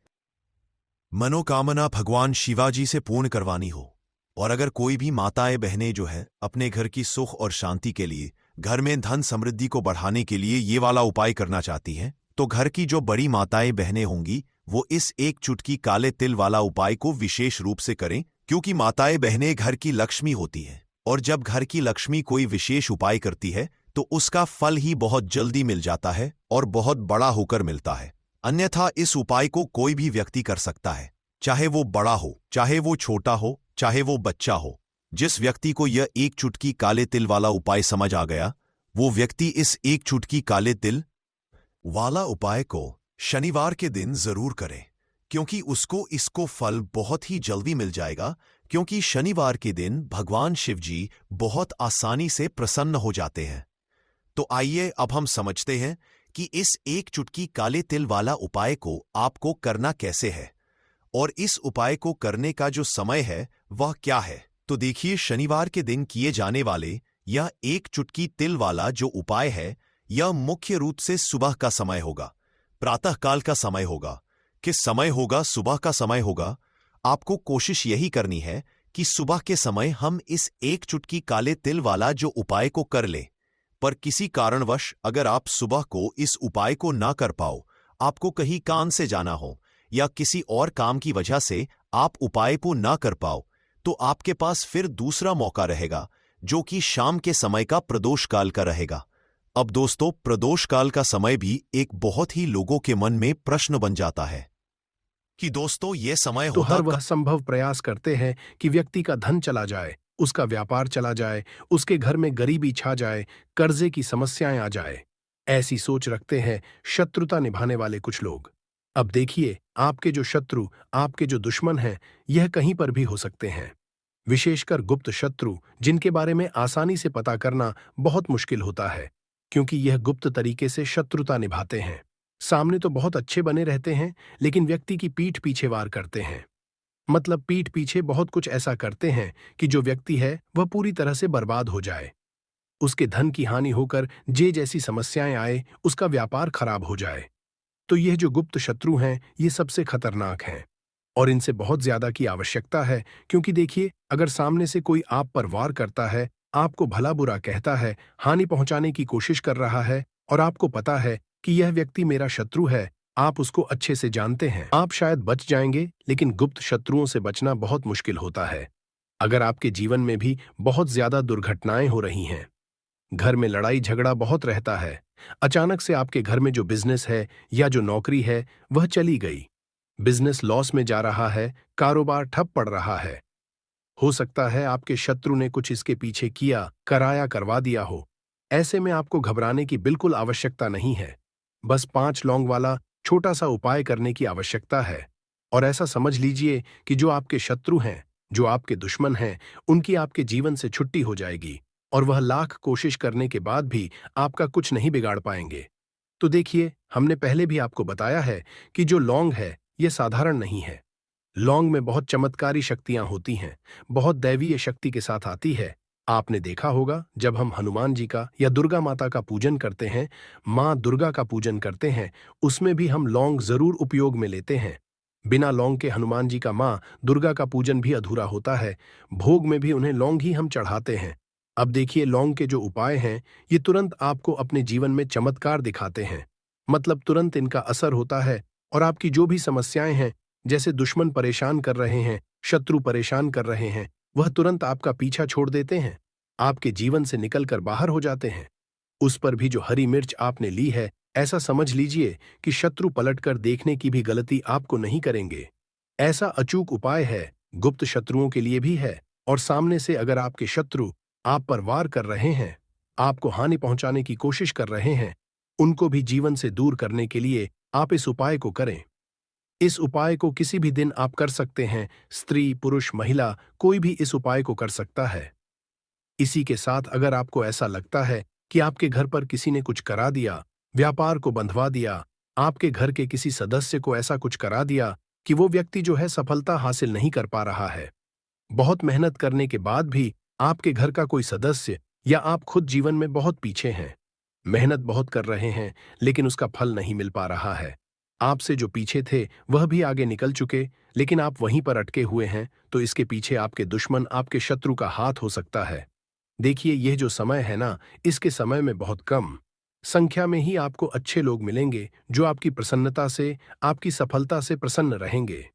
मनोकामना भगवान शिवाजी से पूर्ण करवानी हो। और अगर कोई भी माताएं बहनें जो है अपने घर की सुख और शांति के लिए, घर में धन समृद्धि को बढ़ाने के लिए ये वाला उपाय करना चाहती हैं, तो घर की जो बड़ी माताएं बहनें होंगी वो इस एक चुटकी काले तिल वाला उपाय को विशेष रूप से करें, क्योंकि माताएं बहनें घर की लक्ष्मी होती हैं। और जब घर की लक्ष्मी कोई विशेष उपाय करती है तो उसका फल ही बहुत जल्दी मिल जाता है और बहुत बड़ा होकर मिलता है। अन्यथा इस उपाय को कोई भी व्यक्ति कर सकता है, चाहे वो बड़ा हो, चाहे वो छोटा हो, चाहे वो बच्चा हो। जिस व्यक्ति को यह एक चुटकी काले तिल वाला उपाय समझ आ गया, वो व्यक्ति इस एक चुटकी काले तिल वाला उपाय को शनिवार के दिन जरूर करे, क्योंकि उसको इसको फल बहुत ही जल्दी मिल जाएगा। क्योंकि शनिवार के दिन भगवान शिव जी बहुत आसानी से प्रसन्न हो जाते हैं। तो आइए अब हम समझते हैं कि इस एक चुटकी काले तिल वाला उपाय को आपको करना कैसे है, और इस उपाय को करने का जो समय है वह क्या है। तो देखिए शनिवार के दिन किए जाने वाले यह एक चुटकी तिल वाला जो उपाय है यह मुख्य रूप से सुबह का समय होगा, प्रातःकाल का समय होगा। किस समय होगा? सुबह का समय होगा। आपको कोशिश यही करनी है कि सुबह के समय हम इस एक चुटकी काले तिल वाला जो उपाय को कर लें। पर किसी कारणवश अगर आप सुबह को इस उपाय को ना कर पाओ, आपको कहीं काम से जाना हो या किसी और काम की वजह से आप उपाय को ना कर पाओ, तो आपके पास फिर दूसरा मौका रहेगा जो कि शाम के समय का प्रदोष काल का रहेगा। अब दोस्तों प्रदोष काल का समय भी एक बहुत ही लोगों के मन में प्रश्न बन जाता है कि दोस्तों ये समय तो होता हर वह संभव प्रयास करते हैं कि व्यक्ति का धन चला जाए, उसका व्यापार चला जाए, उसके घर में गरीबी छा जाए, कर्जे की समस्याएं आ जाए। ऐसी सोच रखते हैं शत्रुता निभाने वाले कुछ लोग। अब देखिए, आपके जो शत्रु, आपके जो दुश्मन हैं, यह कहीं पर भी हो सकते हैं। विशेषकर गुप्त शत्रु, जिनके बारे में आसानी से पता करना बहुत मुश्किल होता है, क्योंकि यह गुप्त तरीके से शत्रुता निभाते हैं। सामने तो बहुत अच्छे बने रहते हैं, लेकिन व्यक्ति की पीठ पीछे वार करते हैं। मतलब पीठ पीछे बहुत कुछ ऐसा करते हैं कि जो व्यक्ति है वह पूरी तरह से बर्बाद हो जाए, उसके धन की हानि होकर जे जैसी समस्याएं आए, उसका व्यापार खराब हो जाए। तो यह जो गुप्त शत्रु हैं, ये सबसे खतरनाक हैं और इनसे बहुत ज्यादा की आवश्यकता है। क्योंकि देखिए, अगर सामने से कोई आप पर वार करता है, आपको भला बुरा कहता है, हानि पहुंचाने की कोशिश कर रहा है, और आपको पता है कि यह व्यक्ति मेरा शत्रु है, आप उसको अच्छे से जानते हैं, आप शायद बच जाएंगे, लेकिन गुप्त शत्रुओं से बचना बहुत मुश्किल होता है। अगर आपके जीवन में भी बहुत ज्यादा दुर्घटनाएं हो रही हैं, घर में लड़ाई झगड़ा बहुत रहता है, अचानक से आपके घर में जो बिजनेस है या जो नौकरी है वह चली गई, बिजनेस लॉस में जा रहा है, कारोबार ठप पड़ रहा है, हो सकता है आपके शत्रु ने कुछ इसके पीछे किया, कराया, करवा दिया हो। ऐसे में आपको घबराने की बिल्कुल आवश्यकता नहीं है। बस 5 लौंग वाला छोटा सा उपाय करने की आवश्यकता है। और ऐसा समझ लीजिए कि जो आपके शत्रु हैं, जो आपके दुश्मन हैं, उनकी आपके जीवन से छुट्टी हो जाएगी और वह लाख कोशिश करने के बाद भी आपका कुछ नहीं बिगाड़ पाएंगे। तो देखिए, हमने पहले भी आपको बताया है कि जो लौंग है, ये साधारण नहीं है। लौंग में बहुत चमत्कारी शक्तियां होती हैं, बहुत दैवीय शक्ति के साथ आती है। आपने देखा होगा, जब हम हनुमान जी का या दुर्गा माता का पूजन करते हैं, माँ दुर्गा का पूजन करते हैं, उसमें भी हम लौंग जरूर उपयोग में लेते हैं। बिना लौंग के हनुमान जी का माँ दुर्गा का पूजन भी अधूरा होता है। भोग में भी उन्हें लौंग ही हम चढ़ाते हैं। अब देखिए, लौंग के जो उपाय हैं, ये तुरंत आपको अपने जीवन में चमत्कार दिखाते हैं। मतलब तुरंत इनका असर होता है और आपकी जो भी समस्याएं हैं, जैसे दुश्मन परेशान कर रहे हैं, शत्रु परेशान कर रहे हैं, वह तुरंत आपका पीछा छोड़ देते हैं, आपके जीवन से निकलकर बाहर हो जाते हैं। उस पर भी जो हरी मिर्च आपने ली है, ऐसा समझ लीजिए कि शत्रु पलटकर देखने की भी गलती आपको नहीं करेंगे। ऐसा अचूक उपाय है, गुप्त शत्रुओं के लिए भी है, और सामने से अगर आपके शत्रु आप पर वार कर रहे हैं, आपको हानि पहुंचाने की कोशिश कर रहे हैं, उनको भी जीवन से दूर करने के लिए आप इस उपाय को करें। इस उपाय को किसी भी दिन आप कर सकते हैं। स्त्री, पुरुष, महिला, कोई भी इस उपाय को कर सकता है। इसी के साथ अगर आपको ऐसा लगता है कि आपके घर पर किसी ने कुछ करा दिया, व्यापार को बंधवा दिया, आपके घर के किसी सदस्य को ऐसा कुछ करा दिया कि वो व्यक्ति जो है सफलता हासिल नहीं कर पा रहा है, बहुत मेहनत करने के बाद भी आपके घर का कोई सदस्य या आप खुद जीवन में बहुत पीछे हैं, मेहनत बहुत कर रहे हैं लेकिन उसका फल नहीं मिल पा रहा है, आपसे जो पीछे थे वह भी आगे निकल चुके, लेकिन आप वहीं पर अटके हुए हैं, तो इसके पीछे आपके दुश्मन, आपके शत्रु का हाथ हो सकता है। देखिए, यह जो समय है ना, इसके समय में बहुत कम संख्या में ही आपको अच्छे लोग मिलेंगे जो आपकी प्रसन्नता से, आपकी सफलता से प्रसन्न रहेंगे।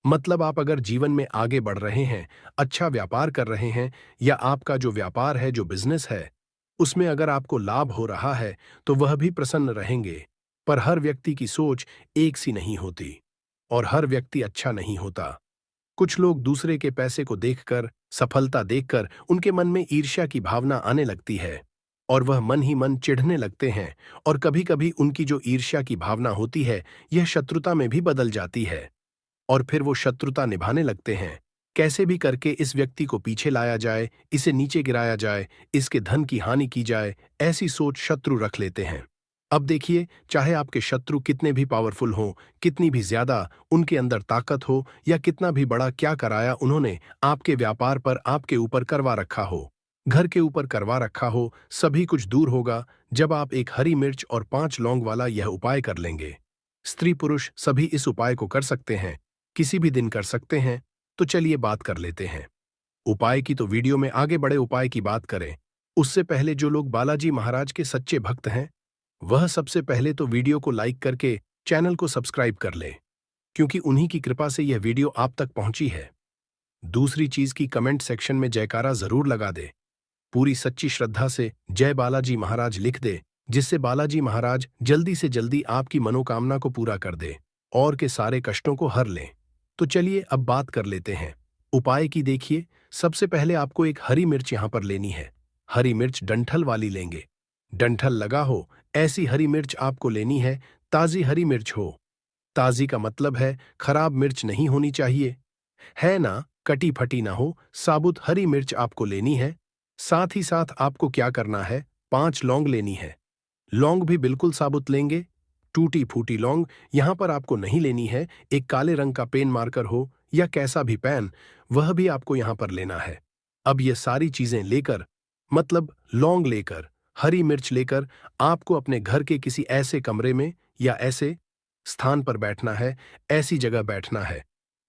मतलब आप अगर जीवन में आगे बढ़ रहे हैं, अच्छा व्यापार कर रहे हैं, या आपका जो व्यापार है, जो बिजनेस है, उसमें अगर आपको लाभ हो रहा है, तो वह भी प्रसन्न रहेंगे। पर हर व्यक्ति की सोच एक सी नहीं होती और हर व्यक्ति अच्छा नहीं होता। कुछ लोग दूसरे के पैसे को देखकर, सफलता देखकर उनके मन में ईर्ष्या की भावना आने लगती है और वह मन ही मन चिढ़ने लगते हैं, और कभी-कभी उनकी जो ईर्ष्या की भावना होती है, यह शत्रुता में भी बदल जाती है और फिर वो शत्रुता निभाने लगते हैं। कैसे भी करके इस व्यक्ति को पीछे लाया जाए, इसे नीचे गिराया जाए, इसके धन की हानि की जाए, ऐसी सोच शत्रु रख लेते हैं। अब देखिए, चाहे आपके शत्रु कितने भी पावरफुल हों, कितनी भी ज्यादा उनके अंदर ताकत हो, या कितना भी बड़ा क्या कराया उन्होंने आपके व्यापार पर, आपके ऊपर करवा रखा हो, घर के ऊपर करवा रखा हो, सभी कुछ दूर होगा जब आप एक हरी मिर्च और 5 लौंग वाला यह उपाय कर लेंगे। स्त्री पुरुष सभी इस उपाय को कर सकते हैं, किसी भी दिन कर सकते हैं। तो चलिए बात कर लेते हैं उपाय की। तो वीडियो में आगे बड़े उपाय की बात करें, उससे पहले जो लोग बालाजी महाराज के सच्चे भक्त हैं, वह सबसे पहले तो वीडियो को लाइक करके चैनल को सब्सक्राइब कर लें, क्योंकि उन्हीं की कृपा से यह वीडियो आप तक पहुंची है। दूसरी चीज की कमेंट सेक्शन में जयकारा जरूर लगा दे, पूरी सच्ची श्रद्धा से जय बालाजी महाराज लिख दे, जिससे बालाजी महाराज जल्दी से जल्दी आपकी मनोकामना को पूरा कर दे और के सारे कष्टों को हर लें। तो चलिए अब बात कर लेते हैं उपाय की। देखिए, सबसे पहले आपको एक हरी मिर्च यहां पर लेनी है। हरी मिर्च डंठल वाली लेंगे, डंठल लगा हो ऐसी हरी मिर्च आपको लेनी है। ताजी हरी मिर्च हो, ताजी का मतलब है खराब मिर्च नहीं होनी चाहिए, है ना, कटी फटी ना हो, साबुत हरी मिर्च आपको लेनी है। साथ ही साथ आपको क्या करना है, 5 लौंग लेनी है। लौंग भी बिल्कुल साबुत लेंगे, टूटी फूटी लौंग यहां पर आपको नहीं लेनी है। एक काले रंग का पेन मार्कर हो या कैसा भी पेन, वह भी आपको यहां पर लेना है। अब ये सारी चीजें लेकर, मतलब लौंग लेकर, हरी मिर्च लेकर, आपको अपने घर के किसी ऐसे कमरे में या ऐसे स्थान पर बैठना है, ऐसी जगह बैठना है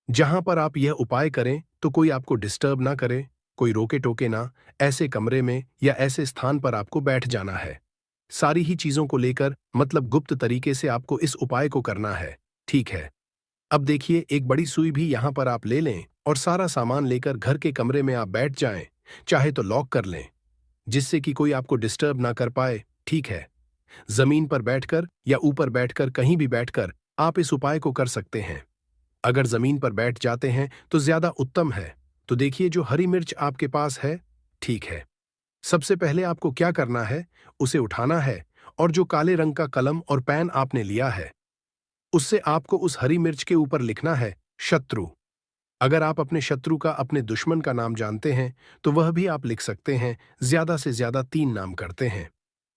जहां पर आप यह उपाय करें तो कोई आपको डिस्टर्ब ना करे, कोई रोके टोके ना। ऐसे कमरे में या ऐसे स्थान पर आपको बैठ जाना है। सारी ही चीजों को लेकर, मतलब गुप्त तरीके से आपको इस उपाय को करना है, ठीक है। अब देखिए, एक बड़ी सुई भी यहां पर आप ले लें और सारा सामान लेकर घर के कमरे में आप बैठ जाएं। चाहे तो लॉक कर लें, जिससे कि कोई आपको डिस्टर्ब ना कर पाए, ठीक है। जमीन पर बैठकर या ऊपर बैठकर, कहीं भी बैठकर आप इस उपाय को कर सकते हैं। अगर जमीन पर बैठ जाते हैं तो ज्यादा उत्तम है। तो देखिए, जो हरी मिर्च आपके पास है, ठीक है, सबसे पहले आपको क्या करना है, उसे उठाना है और जो काले रंग का कलम और पेन आपने लिया है, उससे आपको उस हरी मिर्च के ऊपर लिखना है शत्रु। अगर आप अपने शत्रु का, अपने दुश्मन का नाम जानते हैं तो वह भी आप लिख सकते हैं। ज्यादा से ज्यादा 3 नाम करते हैं।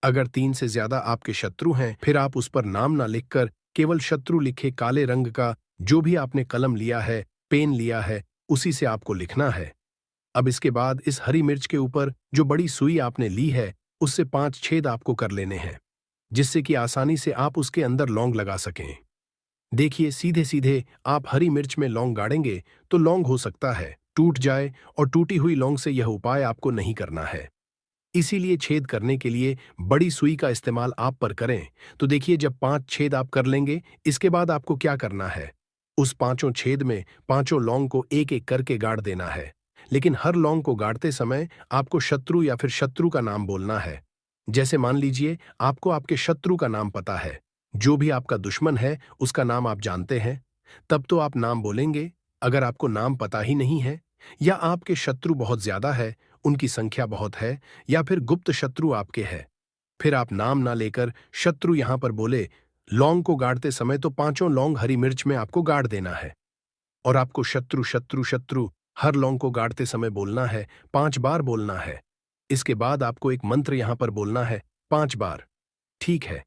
अगर 3 से ज्यादा आपके शत्रु हैं, फिर आप उस पर नाम ना लिखकर केवल शत्रु लिखे काले रंग का जो भी आपने कलम लिया है, पेन लिया है, उसी से आपको लिखना है। अब इसके बाद इस हरी मिर्च के ऊपर जो बड़ी सुई आपने ली है, उससे 5 छेद आपको कर लेने हैं, जिससे कि आसानी से आप उसके अंदर लौंग लगा सकें। देखिए, सीधे सीधे आप हरी मिर्च में लौंग गाड़ेंगे तो लौंग हो सकता है टूट जाए, और टूटी हुई लौंग से यह उपाय आपको नहीं करना है। इसीलिए छेद करने के लिए बड़ी सुई का इस्तेमाल आप पर करें। तो देखिए, जब 5 छेद आप कर लेंगे, इसके बाद आपको क्या करना है, उस 5 छेद में 5 लौंग को एक एक करके गाड़ देना है। लेकिन हर लौंग को गाड़ते समय आपको शत्रु या फिर शत्रु का नाम बोलना है। जैसे मान लीजिए आपको आपके शत्रु का नाम पता है, जो भी आपका दुश्मन है उसका नाम आप जानते हैं, तब तो आप नाम बोलेंगे। अगर आपको नाम पता ही नहीं है, या आपके शत्रु बहुत ज्यादा है, उनकी संख्या बहुत है, या फिर गुप्त शत्रु आपके है, फिर आप नाम ना लेकर शत्रु यहां पर बोले। लौंग को गाड़ते समय तो 5 लौंग हरी मिर्च में आपको गाड़ देना है, और आपको शत्रु शत्रु शत्रु हर लौंग को गाड़ते समय बोलना है, 5 बार बोलना है। इसके बाद आपको एक मंत्र यहां पर बोलना है 5 बार। ठीक है,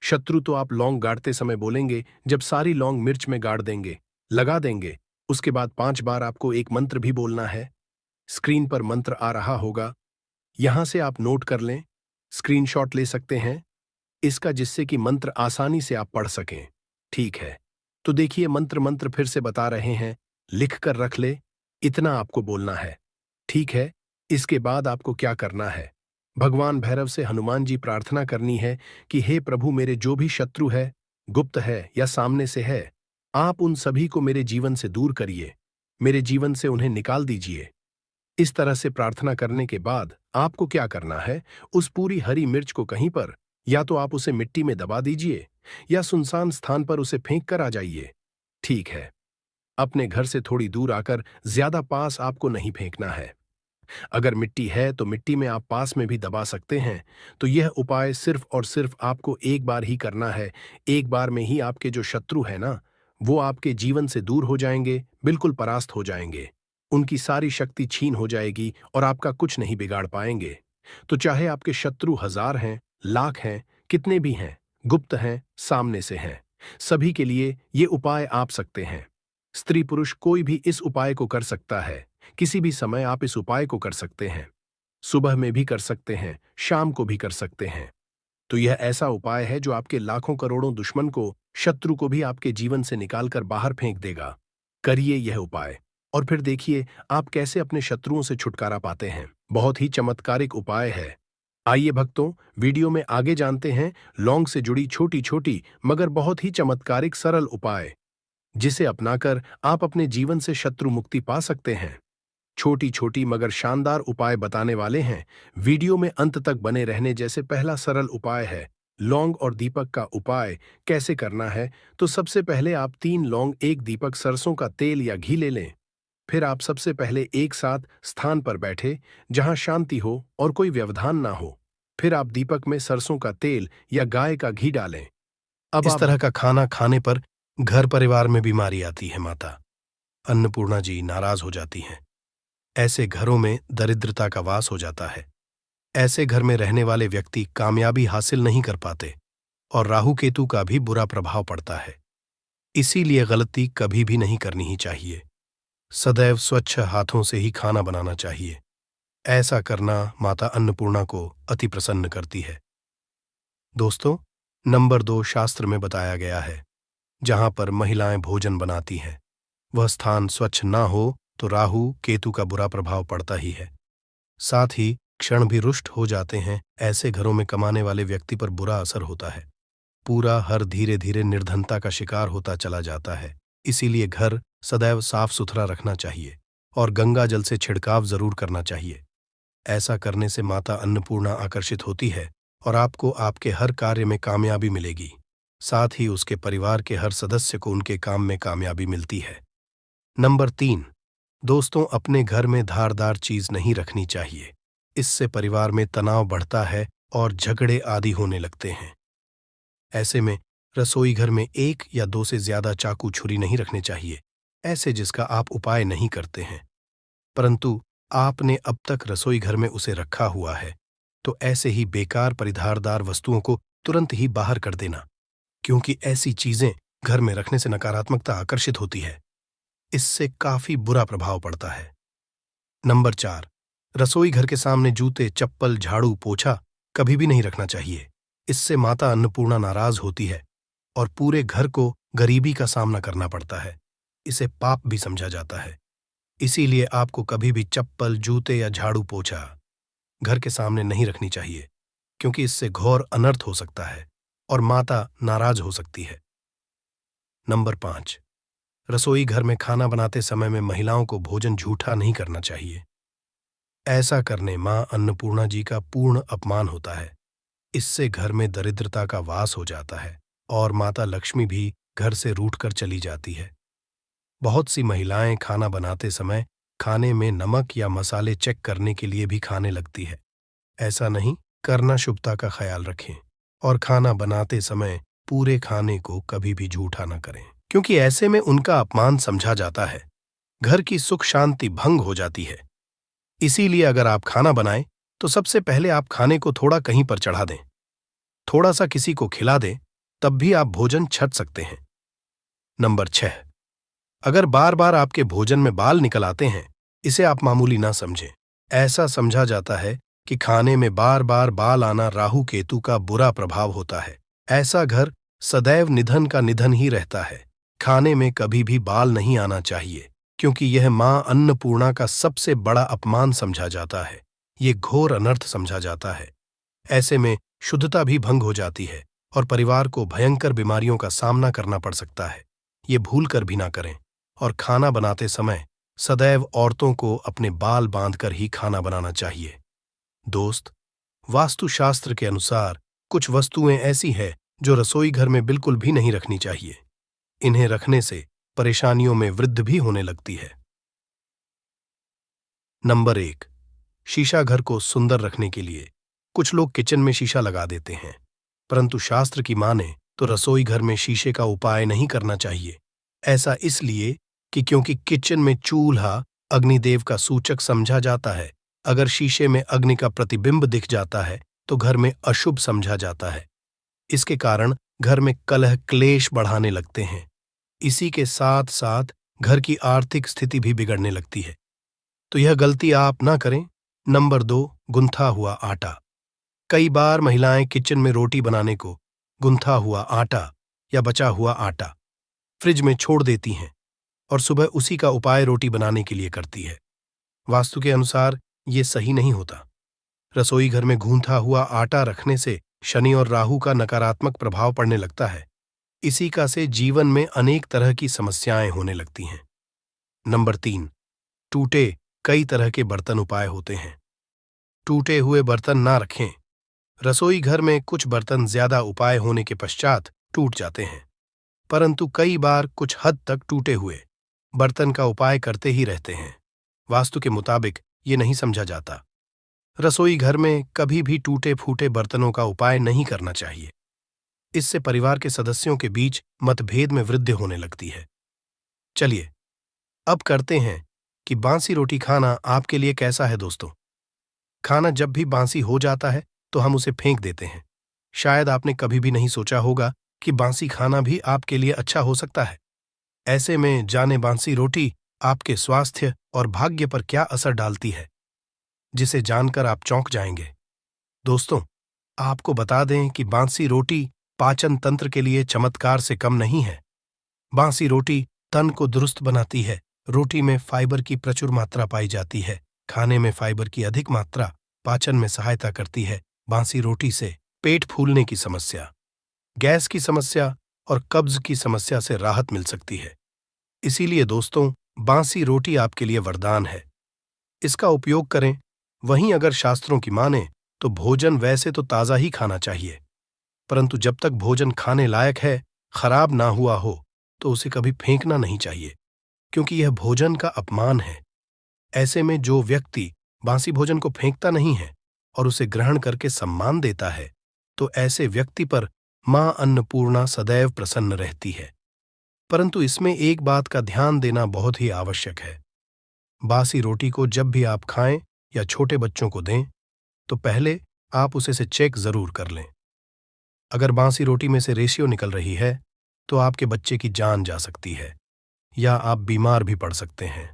शत्रु तो आप लौंग गाड़ते समय बोलेंगे, जब सारी लौंग मिर्च में गाड़ देंगे, लगा देंगे, उसके बाद 5 बार आपको एक मंत्र भी बोलना है। स्क्रीन पर मंत्र आ रहा होगा, यहां से आप नोट कर लें, स्क्रीनशॉट ले सकते हैं इसका, जिससे कि मंत्र आसानी से आप पढ़ सकें। ठीक है, तो देखिए मंत्र मंत्र फिर से बता रहे हैं, लिख कर रख ले, इतना आपको बोलना है। ठीक है, इसके बाद आपको क्या करना है, भगवान भैरव से हनुमान जी प्रार्थना करनी है कि हे प्रभु, मेरे जो भी शत्रु है, गुप्त है या सामने से है, आप उन सभी को मेरे जीवन से दूर करिए, मेरे जीवन से उन्हें निकाल दीजिए। इस तरह से प्रार्थना करने के बाद आपको क्या करना है, उस पूरी हरी मिर्च को कहीं पर, या तो आप उसे मिट्टी में दबा दीजिए या सुनसान स्थान पर उसे फेंक कर आ जाइए। ठीक है, अपने घर से थोड़ी दूर आकर, ज्यादा पास आपको नहीं फेंकना है। अगर मिट्टी है तो मिट्टी में आप पास में भी दबा सकते हैं। तो यह उपाय सिर्फ और सिर्फ आपको एक बार ही करना है। एक बार में ही आपके जो शत्रु है ना, वो आपके जीवन से दूर हो जाएंगे, बिल्कुल परास्त हो जाएंगे। उनकी सारी शक्ति छीन हो जाएगी और आपका कुछ नहीं बिगाड़ पाएंगे। तो चाहे आपके शत्रु 1000 हैं, लाख हैं, कितने भी हैं, गुप्त हैं, सामने से हैं, सभी के लिए ये उपाय आप सकते हैं। स्त्री पुरुष कोई भी इस उपाय को कर सकता है। किसी भी समय आप इस उपाय को कर सकते हैं। सुबह में भी कर सकते हैं, शाम को भी कर सकते हैं। तो यह ऐसा उपाय है जो आपके लाखों करोड़ों दुश्मन को, शत्रु को भी आपके जीवन से निकालकर बाहर फेंक देगा। करिए यह उपाय और फिर देखिए आप कैसे अपने शत्रुओं से छुटकारा पाते हैं। बहुत ही चमत्कारिक उपाय है। आइए भक्तों, वीडियो में आगे जानते हैं लौंग से जुड़ी छोटी छोटी मगर बहुत ही चमत्कारिक सरल उपाय, जिसे अपनाकर आप अपने जीवन से शत्रु मुक्ति पा सकते हैं। छोटी छोटी मगर शानदार उपाय बताने वाले हैं। वीडियो में अंत तक बने रहने। जैसे पहला सरल उपाय है लौंग और दीपक का उपाय। कैसे करना है, तो सबसे पहले आप 3 लौंग, 1 दीपक सरसों का तेल या घी ले लें। फिर आप सबसे पहले एक साथ स्थान पर बैठे जहां शांति हो और कोई व्यवधान ना हो। फिर आप दीपक में सरसों का तेल या गाय का घी डालें। अब इस तरह का खाना खाने पर घर परिवार में बीमारी आती है। माता अन्नपूर्णा जी नाराज हो जाती हैं। ऐसे घरों में दरिद्रता का वास हो जाता है। ऐसे घर में रहने वाले व्यक्ति कामयाबी हासिल नहीं कर पाते और राहु केतु का भी बुरा प्रभाव पड़ता है। इसीलिए गलती कभी भी नहीं करनी ही चाहिए। सदैव स्वच्छ हाथों से ही खाना बनाना चाहिए। ऐसा करना माता अन्नपूर्णा को अति प्रसन्न करती है। दोस्तों, नंबर 2 शास्त्र में बताया गया है, जहां पर महिलाएं भोजन बनाती हैं, वह स्थान स्वच्छ ना हो तो राहु केतु का बुरा प्रभाव पड़ता ही है। साथ ही क्षण भी रुष्ट हो जाते हैं। ऐसे घरों में कमाने वाले व्यक्ति पर बुरा असर होता है। पूरा हर धीरे धीरे निर्धनता का शिकार होता चला जाता है। इसीलिए घर सदैव साफ सुथरा रखना चाहिए और गंगा जल से छिड़काव जरूर करना चाहिए। ऐसा करने से माता अन्नपूर्णा आकर्षित होती है और आपको आपके हर कार्य में कामयाबी मिलेगी। साथ ही उसके परिवार के हर सदस्य को उनके काम में कामयाबी मिलती है। नंबर 3, दोस्तों, अपने घर में धारदार चीज नहीं रखनी चाहिए। इससे परिवार में तनाव बढ़ता है और झगड़े आदि होने लगते हैं। ऐसे में रसोई घर में एक या दो से ज्यादा चाकू छुरी नहीं रखने चाहिए, ऐसे जिसका आप उपाय नहीं करते हैं, परंतु आपने अब तक रसोई घर में उसे रखा हुआ है, तो ऐसे ही बेकार परिधारदार वस्तुओं को तुरंत ही बाहर कर देना, क्योंकि ऐसी चीजें घर में रखने से नकारात्मकता आकर्षित होती है। इससे काफी बुरा प्रभाव पड़ता है। नंबर 4, रसोई घर के सामने जूते, चप्पल, झाड़ू, पोछा कभी भी नहीं रखना चाहिए। इससे माता अन्नपूर्णा नाराज होती है और पूरे घर को गरीबी का सामना करना पड़ता है। इसे पाप भी समझा जाता है। इसीलिए आपको कभी भी चप्पल, जूते या झाड़ू, पोछा घर के सामने नहीं रखनी चाहिए, क्योंकि इससे घोर अनर्थ हो सकता है और माता नाराज हो सकती है। नंबर 5, रसोई घर में खाना बनाते समय में महिलाओं को भोजन झूठा नहीं करना चाहिए। ऐसा करने मां अन्नपूर्णा जी का पूर्ण अपमान होता है। इससे घर में दरिद्रता का वास हो जाता है और माता लक्ष्मी भी घर से रूठकर चली जाती है। बहुत सी महिलाएं खाना बनाते समय खाने में नमक या मसाले चेक करने के लिए भी खाने लगती है। ऐसा नहीं करना, शुभता का ख्याल रखें और खाना बनाते समय पूरे खाने को कभी भी झूठा न करें, क्योंकि ऐसे में उनका अपमान समझा जाता है। घर की सुख शांति भंग हो जाती है। इसीलिए अगर आप खाना बनाएं तो सबसे पहले आप खाने को थोड़ा कहीं पर चढ़ा दें, थोड़ा सा किसी को खिला दें, तब भी आप भोजन छक सकते हैं। नंबर 6, अगर बार बार आपके भोजन में बाल निकल आते हैं, इसे आप मामूली ना समझें। ऐसा समझा जाता है कि खाने में बार बार बाल आना राहु केतु का बुरा प्रभाव होता है। ऐसा घर सदैव निधन का निधन ही रहता है। खाने में कभी भी बाल नहीं आना चाहिए, क्योंकि यह मां अन्नपूर्णा का सबसे बड़ा अपमान समझा जाता है। ये घोर अनर्थ समझा जाता है। ऐसे में शुद्धता भी भंग हो जाती है और परिवार को भयंकर बीमारियों का सामना करना पड़ सकता है। ये भूल कर भी ना करें और खाना बनाते समय सदैव औरतों को अपने बाल बांधकर ही खाना बनाना चाहिए। दोस्त, वास्तुशास्त्र के अनुसार कुछ वस्तुएं ऐसी हैं जो रसोई घर में बिल्कुल भी नहीं रखनी चाहिए। इन्हें रखने से परेशानियों में वृद्धि भी होने लगती है। नंबर 1, शीशा घर को सुंदर रखने के लिए कुछ लोग किचन में शीशा लगा देते हैं, परंतु शास्त्र की माने तो रसोई घर में शीशे का उपाय नहीं करना चाहिए। ऐसा इसलिए कि क्योंकि किचन में चूल्हा अग्निदेव का सूचक समझा जाता है। अगर शीशे में अग्नि का प्रतिबिंब दिख जाता है तो घर में अशुभ समझा जाता है। इसके कारण घर में कलह क्लेश बढ़ाने लगते हैं। इसी के साथ साथ घर की आर्थिक स्थिति भी बिगड़ने लगती है, तो यह गलती आप ना करें। नंबर 2, गुंथा हुआ आटा। कई बार महिलाएं किचन में रोटी बनाने को गुंथा हुआ आटा या बचा हुआ आटा फ्रिज में छोड़ देती हैं और सुबह उसी का उपाय रोटी बनाने के लिए करती है। वास्तु के अनुसार ये सही नहीं होता। रसोई घर में गूंथा हुआ आटा रखने से शनि और राहु का नकारात्मक प्रभाव पड़ने लगता है। इसी का से जीवन में अनेक तरह की समस्याएं होने लगती हैं। नंबर 3, टूटे कई तरह के बर्तन उपाय होते हैं। टूटे हुए बर्तन ना रखें। रसोई घर में कुछ बर्तन ज्यादा उपाय होने के पश्चात टूट जाते हैं, परंतु कई बार कुछ हद तक टूटे हुए बर्तन का उपाय करते ही रहते हैं। वास्तु के मुताबिक ये नहीं समझा जाता। रसोई घर में कभी भी टूटे फूटे बर्तनों का उपाय नहीं करना चाहिए। इससे परिवार के सदस्यों के बीच मतभेद में वृद्धि होने लगती है। चलिए अब करते हैं कि बांसी रोटी खाना आपके लिए कैसा है। दोस्तों, खाना जब भी बांसी हो जाता है तो हम उसे फेंक देते हैं। शायद आपने कभी भी नहीं सोचा होगा कि बांसी खाना भी आपके लिए अच्छा हो सकता है। ऐसे में जाने बांसी रोटी आपके स्वास्थ्य और भाग्य पर क्या असर डालती है, जिसे जानकर आप चौंक जाएंगे। दोस्तों, आपको बता दें कि बांसी रोटी पाचन तंत्र के लिए चमत्कार से कम नहीं है। बांसी रोटी तन को दुरुस्त बनाती है। रोटी में फाइबर की प्रचुर मात्रा पाई जाती है। खाने में फाइबर की अधिक मात्रा पाचन में सहायता करती है। बांसी रोटी से पेट फूलने की समस्या, गैस की समस्या और कब्ज की समस्या से राहत मिल सकती है। इसीलिए दोस्तों, बांसी रोटी आपके लिए वरदान है। इसका उपयोग करें। वहीं अगर शास्त्रों की माने तो भोजन वैसे तो ताज़ा ही खाना चाहिए, परंतु जब तक भोजन खाने लायक है, खराब ना हुआ हो, तो उसे कभी फेंकना नहीं चाहिए, क्योंकि यह भोजन का अपमान है। ऐसे में जो व्यक्ति बांसी भोजन को फेंकता नहीं है और उसे ग्रहण करके सम्मान देता है, तो ऐसे व्यक्ति पर मां अन्नपूर्णा सदैव प्रसन्न रहती है। परंतु इसमें एक बात का ध्यान देना बहुत ही आवश्यक है। बासी रोटी को जब भी आप खाएं या छोटे बच्चों को दें, तो पहले आप उसे से चेक जरूर कर लें। अगर बासी रोटी में से रेशियो निकल रही है, तो आपके बच्चे की जान जा सकती है या आप बीमार भी पड़ सकते हैं।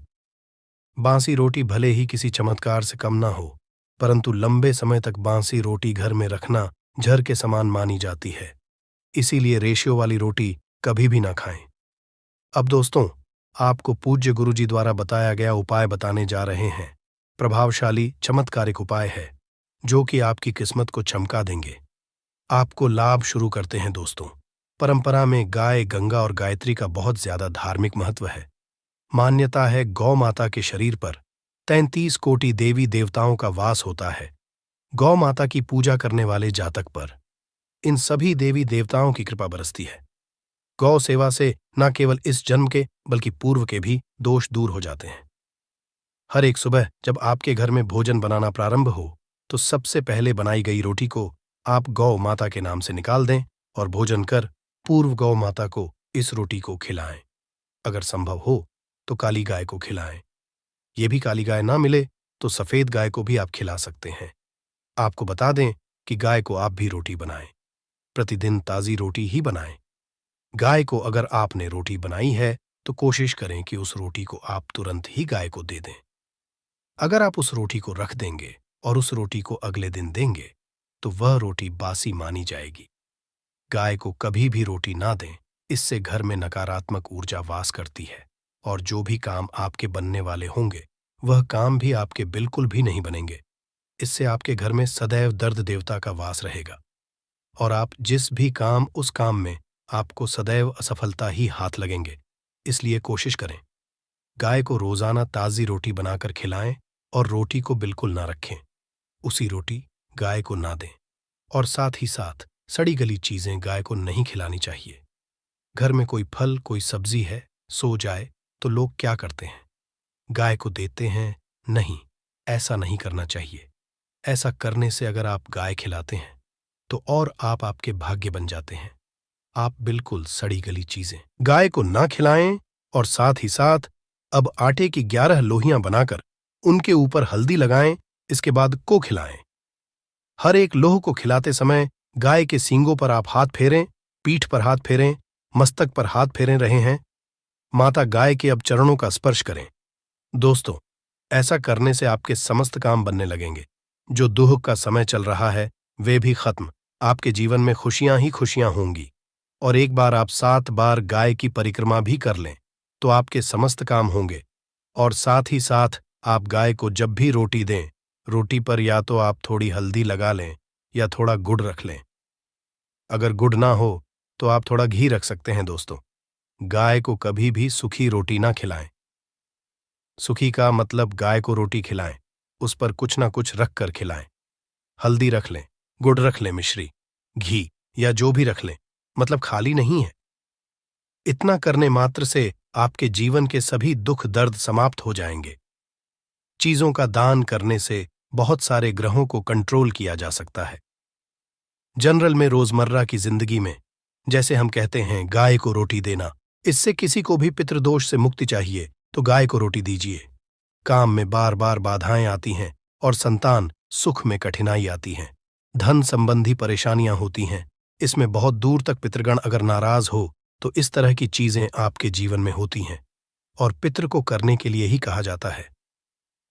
बासी रोटी भले ही किसी चमत्कार से कम ना हो, परंतु लंबे समय तक बासी रोटी घर में रखना जहर के समान मानी जाती है। इसीलिए रेशियो वाली रोटी कभी भी ना खाएं। अब दोस्तों, आपको पूज्य गुरुजी द्वारा बताया गया उपाय बताने जा रहे हैं। प्रभावशाली चमत्कारिक उपाय है जो कि आपकी किस्मत को चमका देंगे। आपको लाभ शुरू करते हैं दोस्तों। परंपरा में गाय, गंगा और गायत्री का बहुत ज्यादा धार्मिक महत्व है। मान्यता है गौ माता के शरीर पर 33 कोटि देवी देवताओं का वास होता है। गौ माता की पूजा करने वाले जातक पर इन सभी देवी देवताओं की कृपा बरसती है। गौ सेवा से न केवल इस जन्म के बल्कि पूर्व के भी दोष दूर हो जाते हैं। हर एक सुबह जब आपके घर में भोजन बनाना प्रारंभ हो, तो सबसे पहले बनाई गई रोटी को आप गौ माता के नाम से निकाल दें और भोजन कर पूर्व गौ माता को इस रोटी को खिलाएं। अगर संभव हो तो काली गाय को खिलाएं। ये भी काली गाय ना मिले तो सफेद गाय को भी आप खिला सकते हैं। आपको बता दें कि गाय को आप भी रोटी बनाएं। प्रतिदिन ताजी रोटी ही बनाएं। गाय को अगर आपने रोटी बनाई है तो कोशिश करें कि उस रोटी को आप तुरंत ही गाय को दे दें। अगर आप उस रोटी को रख देंगे और उस रोटी को अगले दिन देंगे तो वह रोटी बासी मानी जाएगी। गाय को कभी भी रोटी ना दें, इससे घर में नकारात्मक ऊर्जा वास करती है और जो भी काम आपके बनने वाले होंगे वह काम भी आपके बिल्कुल भी नहीं बनेंगे। इससे आपके घर में सदैव दर्द देवता का वास रहेगा और आप जिस भी काम उस काम में आपको सदैव असफलता ही हाथ लगेंगे। इसलिए कोशिश करें गाय को रोजाना ताजी रोटी बनाकर खिलाएं और रोटी को बिल्कुल ना रखें। उसी रोटी गाय को ना दें और साथ ही साथ सड़ी गली चीजें गाय को नहीं खिलानी चाहिए। घर में कोई फल, कोई सब्जी है, सो जाए तो लोग क्या करते हैं, गाय को देते हैं। नहीं, ऐसा नहीं करना चाहिए। ऐसा करने से अगर आप गाय खिलाते हैं तो और आप आपके भाग्य बन जाते हैं। आप बिल्कुल सड़ी गली चीजें गाय को ना खिलाएं और साथ ही साथ अब आटे की 11 लोहियां बनाकर उनके ऊपर हल्दी लगाएं। इसके बाद को खिलाएं। हर एक लोह को खिलाते समय गाय के सींगों पर आप हाथ फेरें, पीठ पर हाथ फेरें, मस्तक पर हाथ फेरे रहे हैं। माता गाय के अब चरणों का स्पर्श करें। दोस्तों, ऐसा करने से आपके समस्त काम बनने लगेंगे। जो दुख का समय चल रहा है वे भी खत्म। आपके जीवन में खुशियां ही खुशियां होंगी। और एक बार आप 7 बार गाय की परिक्रमा भी कर लें तो आपके समस्त काम होंगे। और साथ ही साथ आप गाय को जब भी रोटी दें, रोटी पर या तो आप थोड़ी हल्दी लगा लें या थोड़ा गुड़ रख लें। अगर गुड़ ना हो तो आप थोड़ा घी रख सकते हैं। दोस्तों, गाय को कभी भी सूखी रोटी ना खिलाएं। सूखी का मतलब गाय को रोटी खिलाएं, उस पर कुछ ना कुछ रख कर खिलाएं। हल्दी रख लें, गुड़ रख लें, मिश्री, घी या जो भी रख लें, मतलब खाली नहीं है। इतना करने मात्र से आपके जीवन के सभी दुख दर्द समाप्त हो जाएंगे। चीजों का दान करने से बहुत सारे ग्रहों को कंट्रोल किया जा सकता है। जनरल में रोजमर्रा की जिंदगी में जैसे हम कहते हैं गाय को रोटी देना, इससे किसी को भी पितृदोष से मुक्ति चाहिए तो गाय को रोटी दीजिए। काम में बार बार बाधाएं आती हैं और संतान सुख में कठिनाई आती हैं, धन संबंधी परेशानियां होती हैं, इसमें बहुत दूर तक पितृगण अगर नाराज हो तो इस तरह की चीजें आपके जीवन में होती हैं। और पितृ को करने के लिए ही कहा जाता है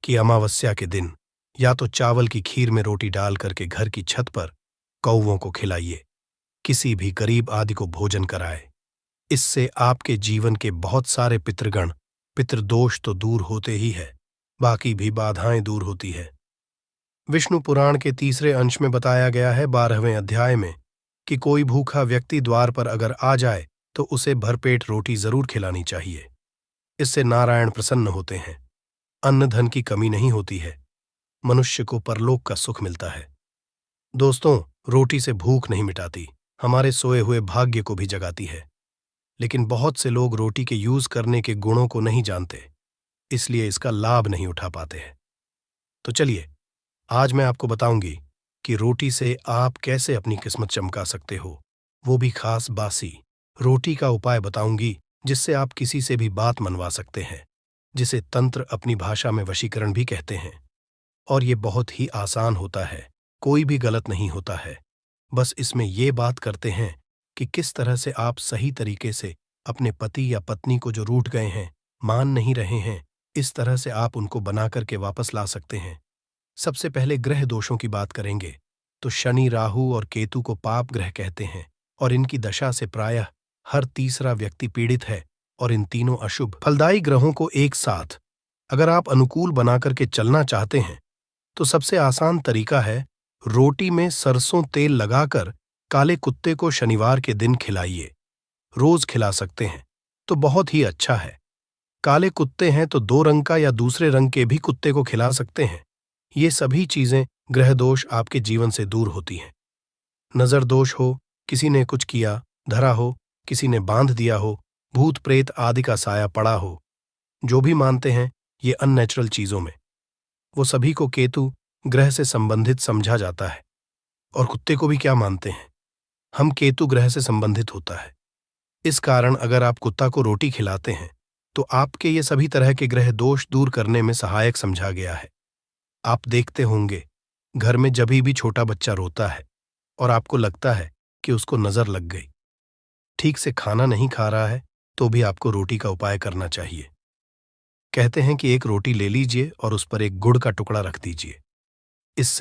कि अमावस्या के दिन या तो चावल की खीर में रोटी डाल करके घर की छत पर कौवों को खिलाइए, किसी भी गरीब आदि को भोजन कराए। इससे आपके जीवन के बहुत सारे पितृगण, पितृदोष तो दूर होते ही है, बाकी भी बाधाएं दूर होती है। विष्णु पुराण के 3 अंश में बताया गया है 12वें अध्याय में कि कोई भूखा व्यक्ति द्वार पर अगर आ जाए तो उसे भरपेट रोटी जरूर खिलानी चाहिए। इससे नारायण प्रसन्न होते हैं, अन्न धन की कमी नहीं होती है, मनुष्य को परलोक का सुख मिलता है। दोस्तों, रोटी से भूख नहीं मिटाती, हमारे सोए हुए भाग्य को भी जगाती है। लेकिन बहुत से लोग रोटी के यूज करने के गुणों को नहीं जानते, इसलिए इसका लाभ नहीं उठा पाते हैं। तो चलिए, आज मैं आपको बताऊंगी कि रोटी से आप कैसे अपनी किस्मत चमका सकते हो। वो भी खास बासी रोटी का उपाय बताऊंगी, जिससे आप किसी से भी बात मनवा सकते हैं, जिसे तंत्र अपनी भाषा में वशीकरण भी कहते हैं। और ये बहुत ही आसान होता है, कोई भी गलत नहीं होता है। बस इसमें ये बात करते हैं कि किस तरह से आप सही तरीके से अपने पति या पत्नी को जो रूठ गए हैं, मान नहीं रहे हैं, इस तरह से आप उनको बना करके वापस ला सकते हैं। सबसे पहले ग्रह दोषों की बात करेंगे तो शनि, राहु और केतु को पाप ग्रह कहते हैं और इनकी दशा से प्रायः हर तीसरा व्यक्ति पीड़ित है। और इन तीनों अशुभ फलदायी ग्रहों को एक साथ अगर आप अनुकूल बना करके चलना चाहते हैं तो सबसे आसान तरीका है रोटी में सरसों तेल लगाकर काले कुत्ते को शनिवार के दिन खिलाइए। रोज खिला सकते हैं तो बहुत ही अच्छा है। काले कुत्ते हैं तो 2 रंग का या दूसरे रंग के भी कुत्ते को खिला सकते हैं। ये सभी चीजें ग्रह दोष आपके जीवन से दूर होती हैं। नजर दोष हो, किसी ने कुछ किया, धरा हो, किसी ने बांध दिया हो, भूत प्रेत आदि का साया पड़ा हो, जो भी मानते हैं ये अननेचुरल चीजों में, वो सभी को केतु ग्रह से संबंधित समझा जाता है। और कुत्ते को भी क्या मानते हैं, हम केतु ग्रह से संबंधित होता है। इस कारण अगर आप कुत्ता को रोटी खिलाते हैं तो आपके ये सभी तरह के ग्रह दोष दूर करने में सहायक समझा गया है। आप देखते होंगे घर में जभी भी छोटा बच्चा रोता है और आपको लगता है कि उसको नजर लग गई, ठीक से खाना नहीं खा रहा है, तो भी आपको रोटी का उपाय करना चाहिए। कहते हैं कि एक रोटी ले लीजिए और उस पर एक गुड़ का टुकड़ा रख दीजिए। इससे